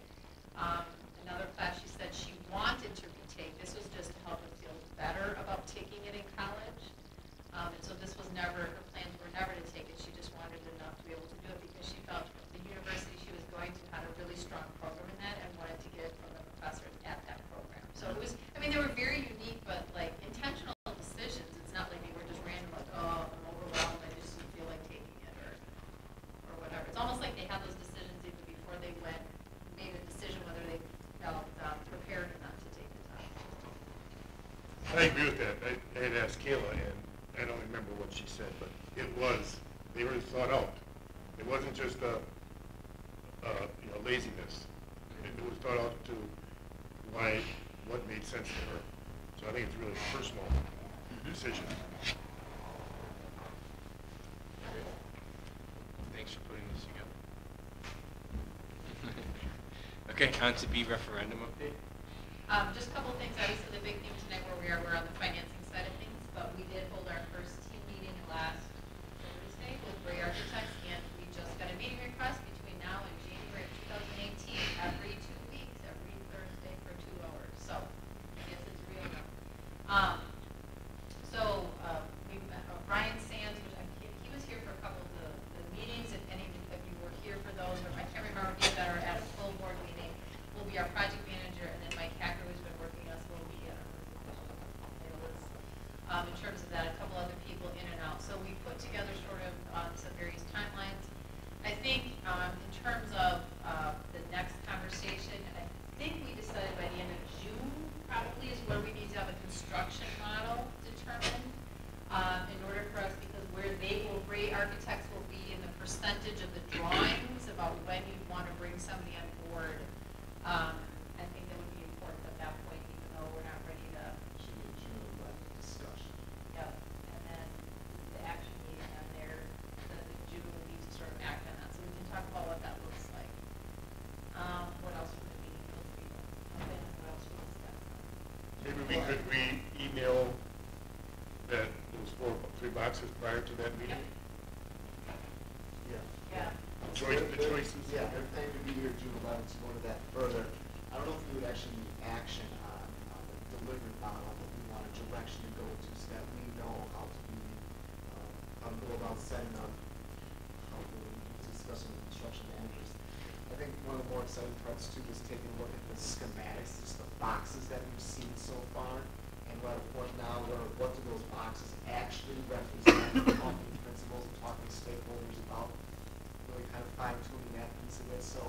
Another class she said she wanted to retake. This was just to help her feel better about taking it in college. And so this was never, her plans were never to take it. She just wanted enough to be able to do it because she felt the university she was going to had a really strong program in that and wanted to get it from the professors at that program. So it was, I mean, they were very unique, but like intentional decisions. It's not like they were just random, like, oh, I'm overwhelmed, I just don't feel like taking it, or whatever. It's almost like they had those decisions even before they made a decision whether they felt prepared or not to take the test. I agree with that. I had asked Kayla, and I don't remember what she said, but they were thought out. It wasn't just laziness. It was thought out to what made sense to her. So I think it's really a personal decision. Thanks for putting this together. Okay, on to B referendum update. Just a couple of things. Obviously, the big thing tonight where we're on the financing side of things, but we did hold our first team meeting last Thursday with Ray Architects, and we just got a meeting request between now and January of 2018, every 2 weeks, every Thursday for 2 hours. So, yes, it's real now. We met Brian Sands, he was here for a couple of the meetings, if any of you were here for those, or I can't remember if you that are at a full board meeting, will be our project manager, and then Mike Hacker, who's been working us, will be in terms of that, a couple other people in and out. So we put together sort of some various timelines. I think in terms of the next conversation, I think we decided by the end of June probably is where we need to have a construction model determined in order for us, because where Ray Architects will be in the percentage of the drawings about when you'd want to bring somebody on board. I think that would be important at that point, even though we're not ready to. Should be June 11th discussion. Yep. And then the action meeting on there, the June will need to sort of act on that. So we can talk about what that looks like. What else would the meeting feel free to come in? What else would discuss? Maybe we email those 3 boxes prior to that meeting? Yeah. The choices? Yeah, they're planning to be here June 11th to go into that further. I don't know if we would actually need action on the delivery model, but we want a direction to go to so that we know how to go about setting up, how we're discussing with construction managers. I think one of the more exciting parts too is taking a look at the schematics, just the boxes that we've seen so far, and we're at a point now where what do those boxes actually represent, talking to principals and talking to stakeholders about really kind of fine-tuning that piece of it. So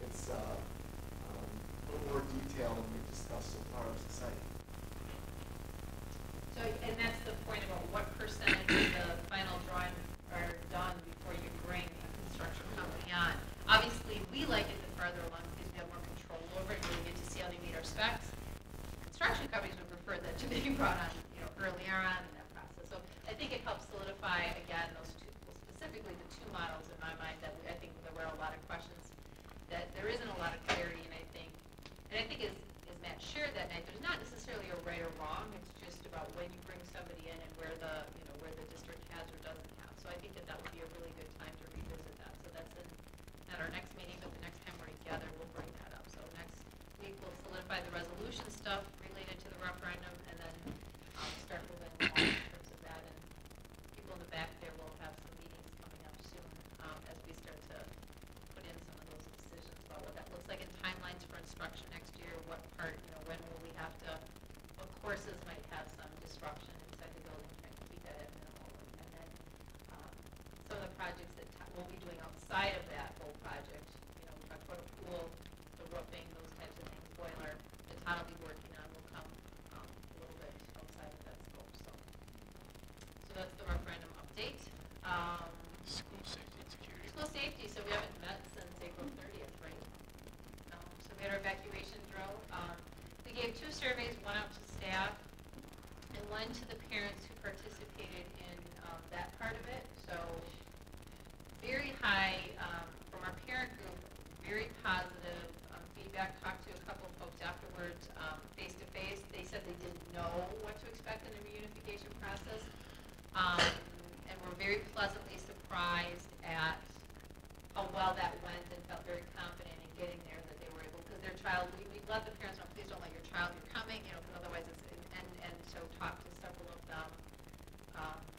it's a little more detailed than we've discussed so far. It's exciting. So, and that's the point about what percentage of the final drawing are done before you bring a construction company on. Obviously, we like it the farther along because we have more control over it, and we get to see how they meet our specs. Construction companies would prefer that to be brought on, earlier on in that process. So I think it helps solidify, again, those two, well, specifically the two models in my mind that I think there were a lot of questions, that there isn't a lot of clarity, and I think as Matt shared that night, there's not necessarily a right or wrong. It's just about when you bring somebody in and where the district has or doesn't have. So I think that would be a really good time to revisit that. So that's at our next meeting, but the next time we're together, we'll bring that up. So next week we'll solidify the resolution stuff related to the referendum, and then start moving along in terms of that. And people in the back there will have some meetings coming up soon as we start to put in some of those decisions about what that looks like and timelines for instruction next year. What part, when will we have to, what courses might have some disruption inside the building, trying to keep that at minimal. And then some of the projects that we'll be doing outside of that whole project, we talked about a pool, the roofing, those types of things, boiler, that Todd will be working on will come a little bit outside of that scope. So that's the referendum update. School safety and security. School safety, so we haven't met since April 30th, right? So we had our evacuation drill. We gave 2 surveys, one out to staff and one to the parents who participated in that part of it. So very high, from our parent group, very positive feedback. Talked to a couple of folks afterwards, face-to-face. They said they didn't know what to expect in the reunification process, and were very pleasantly surprised at how well that went and felt very confident in getting there, that they were able, because their child, we let the parents know, please don't let your child, you're coming, because otherwise it's, and so talked to several of them,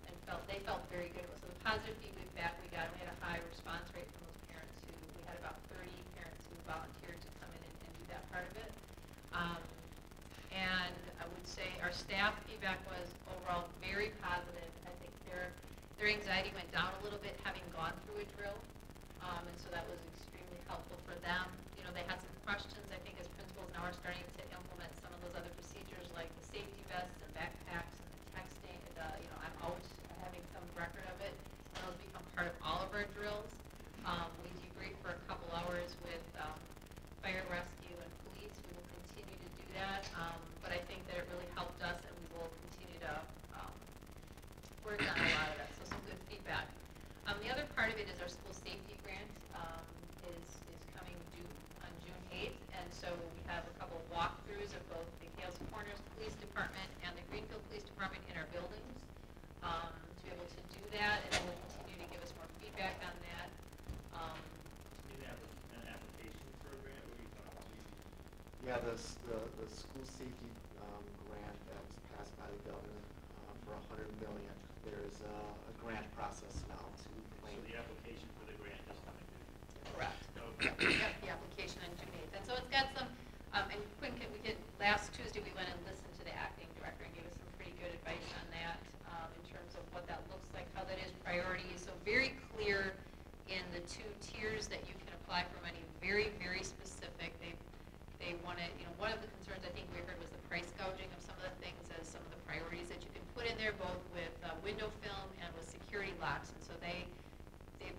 and they felt very good. So the positive feedback we got, we had a high response rate from those parents we had about 30 parents who volunteered to come in and do that part of it. And I would say our staff feedback was overall very positive. I think their anxiety went down a little bit having gone through a drill. And so that was extremely helpful for them. They had some questions. I think as principals now are starting to implement some of those other procedures like the safety vests and backpacks and the texting. I'm out having some record of it. And those become part of all of our drills. We debrief for a couple hours with fire rescue and police. We will continue to do that. But I think that it really helped us, and we will continue to work on a lot of that. So some good feedback. The other part of it is our school safety grant is coming due on June 8th, and so we have a couple of walkthroughs of both the Hales Corners Police Department and the Greenfield Police Department in our buildings to be able to do that, and we'll continue to give us more feedback on that. An application for a grant, what are you talking about? Yeah, the school safety grant that was passed by the governor for $100 million. There's a grant process now to claim. So the application for the grant is coming due? Correct. Okay. Yep, the application on June 8th. And so it's got some, and Quinn, last Tuesday we went and listened to the acting director and gave us some pretty good advice on that in terms of what that looks like, how that is priority. So very clear in the 2 tiers that you can apply for money, very, very specific. They want to, one of the concerns I think we heard was the price gouging of some of the things as some of the priorities that you can put in there, both with window film and with security locks. And so they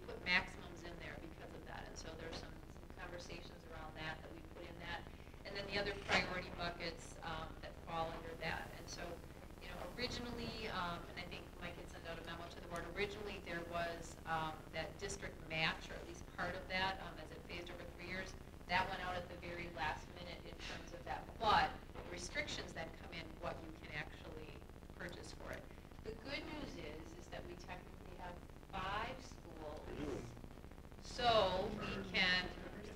put maximums in there because of that. And so there's some conversations around that we put in that. And then the other priority buckets that fall under that. And so, originally, and I think Mike had sent out a memo to the board, originally there was that district match, or at least part of that, as it phased over 3 years. That went out at the very last minute in terms of that. But restrictions then come in what you can actually purchase for it. The good news is that we technically have 5 schools. So we can,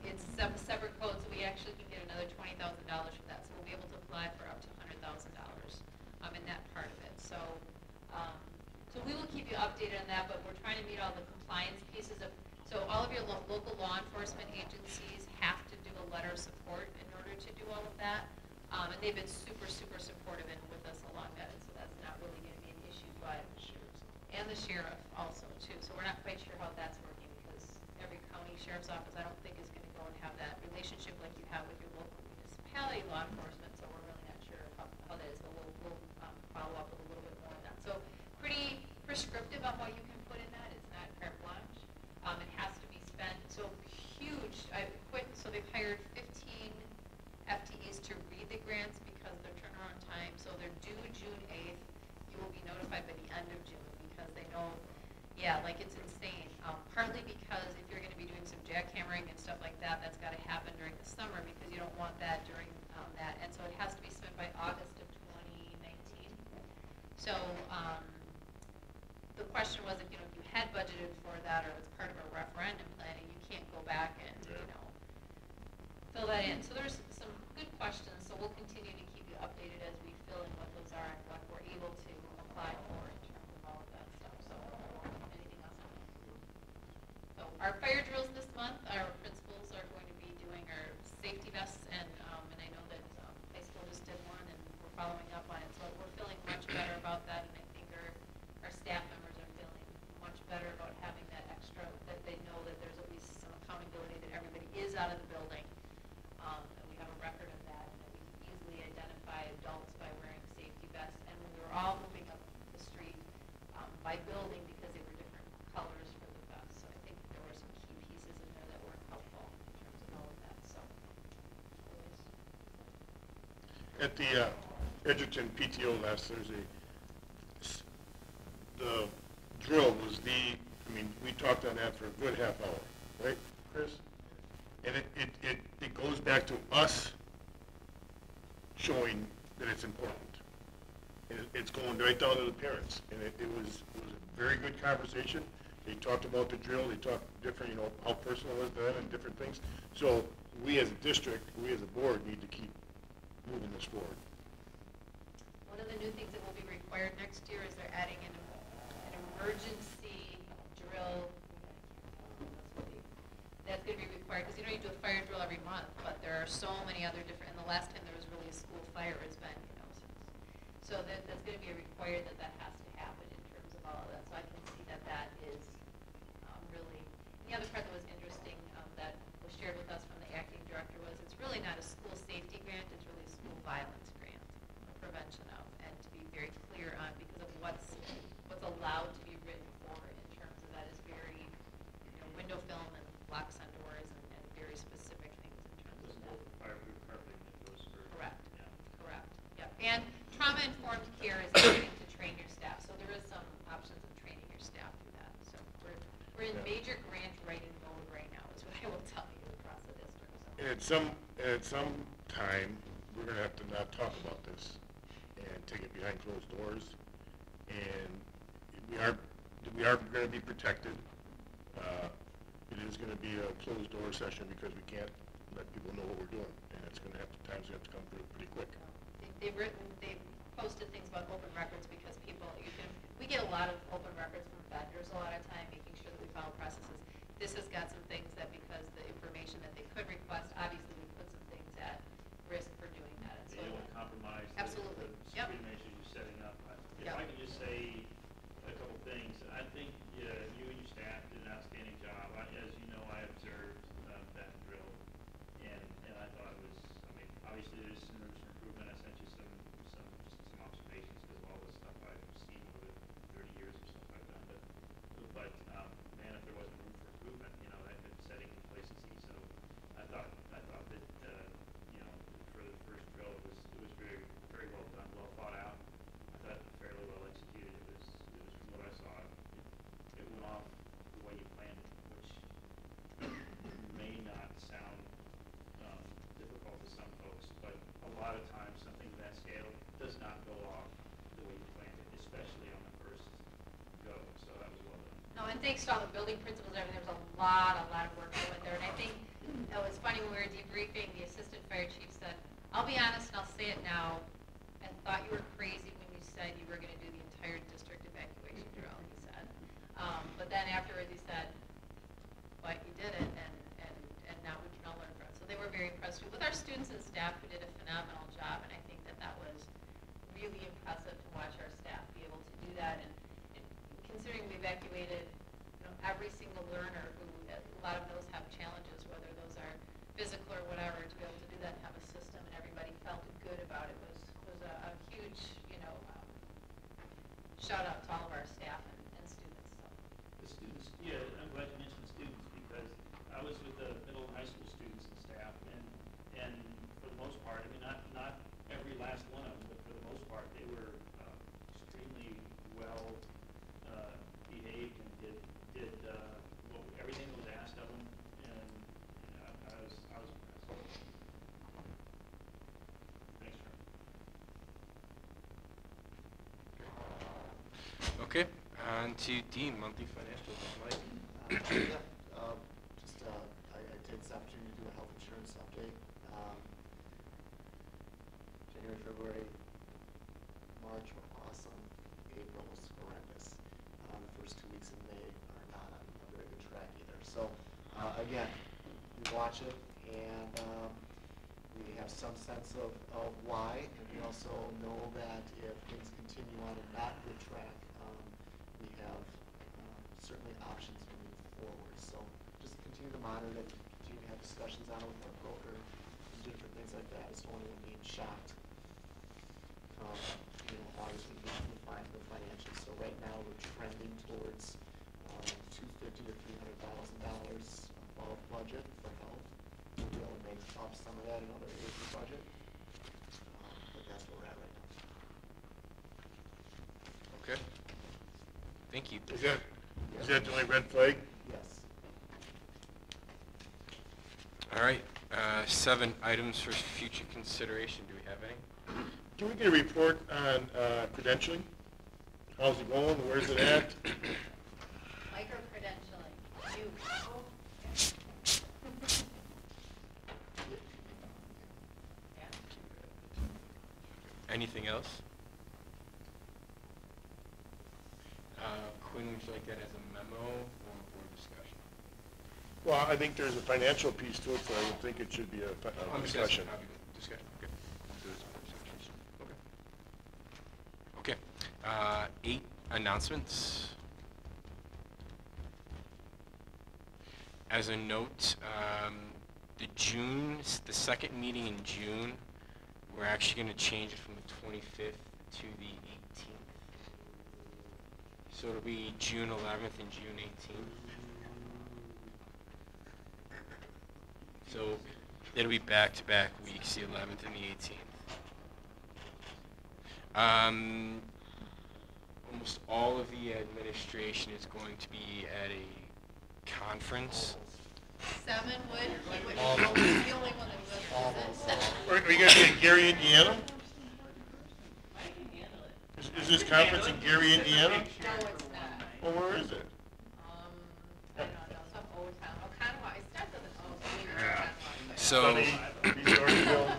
it's separate codes, so we actually can get another $20,000 for that. So we'll be able to apply for up to $100,000 in that part of it. So we will keep you updated on that, but we're trying to meet all the compliance pieces of, so all of your local law enforcement agencies have to do a letter of support in order to do all of that. And they've been super, super supportive and with us a lot. the sheriff also too, so we're not quite sure how that's working because every county sheriff's office, I don't think is gonna go and have that relationship like you have with your local municipality law enforcement, so we're really not sure how that is, but we'll follow up with a little bit more on that. So pretty prescriptive on what you can put in that, it's not carte blanche. It has to be spent, so huge, so they've hired 15 FTEs to read the grants because their turnaround time, so they're due June 8th. You will be notified by the end of June because they know, yeah, like it's insane. Partly because if you're going to be doing some jackhammering and stuff like that, that's got to happen during the summer because you don't want that during that. And so it has to be spent by August of 2019. So the question was if you had budgeted for that or it was part of a referendum planning, you can't go back and fill that in. So there's some good questions. So we'll continue to keep you updated as we fill in what those are and what we're able to apply for in terms of all of that stuff. So anything else on that? So our fire drills this month, our principals are going to be doing our safety vests, and I know that high school just did one, and we're following up on it. So we're feeling much better about that, and I think our staff members are feeling much better about having that extra, that they know that there's at least some accountability that everybody is out of the building, and we have a record of that, and that we can easily identify adults by wearing safety vests. And when we were all moving up the street by building because they were different colors for the vests, so I think there were some key pieces in there that were helpful in terms of all of that. So, At the Edgerton PTO last Thursday, the drill was we talked on that for a good half hour, right, Chris? And it goes back to us showing that it's important. And it's going right down to the parents. And it was a very good conversation. They talked about the drill, they talked different, how personal it was to them and different things. So we as a district, we as a board need to keep moving this forward. one of the new things that will be required next year is they're adding an emergency drill. That's going to be required because you do a fire drill every month, but there are so many other different. And the last time there was really a school fire has been, so that's going to be required that has to happen in terms of all of that. So I can see that is really. And the other part that was interesting that was shared with us from the acting director was it's really not a school safety grant; it's really a school violence grant, prevention of, and to be very clear on because of what's allowed to be written for in terms of that is very window film and locks on doors and very specific things in terms of that. Fireproof carpeting that goes for. Correct. Yeah. Correct. Yep. And trauma-informed care is needed to train your staff. So there is some options of training your staff through that. So we're in major grant writing mode right now, is what I will tell you across the district. So. And at some time, we're going to have to not talk about this and take it behind closed doors. And we are going to be protected. It is going to be a closed door session because we can't let people know what we're doing, and it's going to have times we have to come through pretty quick. They've posted things about open records because we get a lot of open records from vendors a lot of time, making sure that we follow processes. This has got some things that because the information that they could request, obviously we put some things at risk for doing that. And so They don't compromise absolutely. the security measures you're setting up. If I can just say a couple things, I think you and your staff did an outstanding job. As you know, I observed that drill, and I thought it was. Obviously there's some room for improvement. I sent you some observations because of all the stuff I've seen over the 30 years or stuff I've done. But man, if there wasn't room for improvement, that could setting complacency. So I thought that for the first drill, it was very very well done, well thought out. I thought fairly well executed. It was from what I saw, it went off the way you planned it, which may not sound difficult to some folks, but a lot of times something of that scale does not go off the way you planned it, especially on the first go. So that was well done. No, and thanks to all the building principals, there was a lot of work that went there. And I think it was funny when we were debriefing, the assistant fire chief said, I'll be honest and I'll say it now, I thought you were crazy when you said you were going to do the entire district evacuation drill, he said. But then afterwards he said, but you did it, and now we can all learn from it. So they were very impressed with our students and staff who did a phenomenal job, and I think that was really impressive to watch our staff be able to do that. And considering we evacuated, every single learner who, a lot of those have challenges, whether those are physical or whatever, to be able to do that and have a system, and everybody felt good about it was a huge, shout out to all of our staff and students. So. The students, yeah, I'm glad you mentioned students, because I was with the middle and high school students and staff, and for the most part, I mean, not every last one of them, but for the most part, they were extremely well behaved and did everything that was asked of them, and I was impressed. Thanks, Frank. Okay, on to Dean, monthly financials. Mike. I take this opportunity to do a health insurance update. January, February, March were awesome. April was horrendous. The first 2 weeks of May are not on a very good track either. So again, we watch it, and we have some sense of why, and we also know that if things continue on a not good track, we have certainly options moving forward. So just continue to monitor it, continue to have discussions on it with our broker, and different things like that. It's only being shocked. August we find the financials. So right now we're trending towards $250,000 to $300,000 above budget for health. We'll be able to make up some of that in other areas of the budget, but that's where we're at right now. Okay. Thank you. Is that the only red flag? Yes. All right, 7 items for future consideration. Do we have any? Can we get a report on credentialing? How's it going? Where's it at? Micro-credentialing, you. Anything else? Quinn, would you like that as a memo or board discussion? Well, I think there's a financial piece to it, so I would think it should be a discussion. Discussion, okay. Okay, 8 announcements. As a note, the second meeting in June, we're actually going to change it from the 25th to the 18th. So it'll be June 11th and June 18th. So it'll be back-to-back weeks, the 11th and the 18th. Almost all of the administration is going to be at a conference. 7 would, he would, he's the only one that would. Are you going to be in Gary, Indiana? I can handle it. Is this conference in Gary, Indiana? No, it's not. Well, where is it? I don't know, it's up Old Town, Oconomowoc, it starts with an O, So, Resourceville?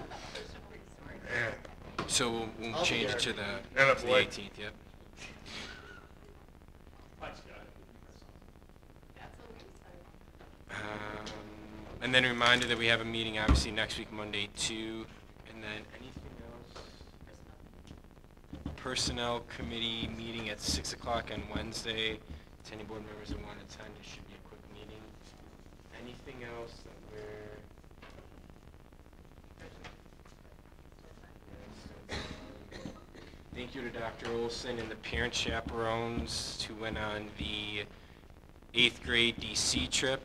so we'll change it to the Yeah, 18th, yep. And then a reminder that we have a meeting obviously next week, Monday, 2. And then anything else? Personnel committee meeting at 6 o'clock on Wednesday. To any board members that want to attend, it should be a quick meeting. Anything else that we're... Thank you to Dr. Olson and the parent chaperones who went on the 8th grade DC trip.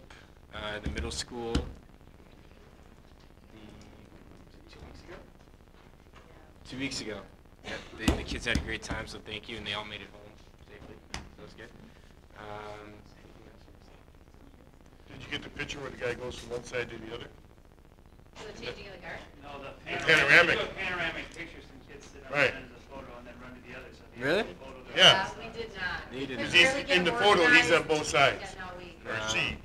The middle school, 2 weeks ago? 2 weeks ago. Yeah, the kids had a great time, so thank you, and they all made it home safely. So that was good. Anything else? Did you get the picture where the guy goes from one side to the other? The changing of the guard? No, the panoramic. They do a panoramic picture, some kids sit on Right. the end of the photo and then run to the other. So the Really? photo goes- Yeah. We did not. They did Because not. He's really get in the photo, he's on organized. both sides. Yeah, no, we. Or she.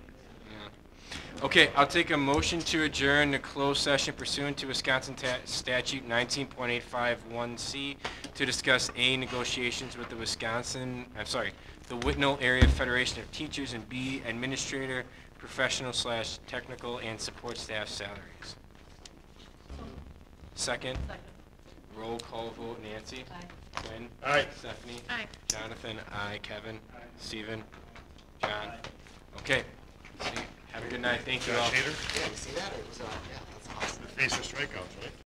Okay, I'll take a motion to adjourn the closed session pursuant to Wisconsin statute 19.851C to discuss A, negotiations with the the Whitnall Area Federation of Teachers, and B, administrator, professional/technical and support staff salaries. Second? Roll call vote, Nancy. Aye. Quinn. Aye. Stephanie. Aye. Jonathan. Aye. Kevin. Stephen. John. Okay. See, have a good night. Thank you all. Josh Hader, Yeah, you see that? It was, yeah, that's awesome. the face of strikeouts, right?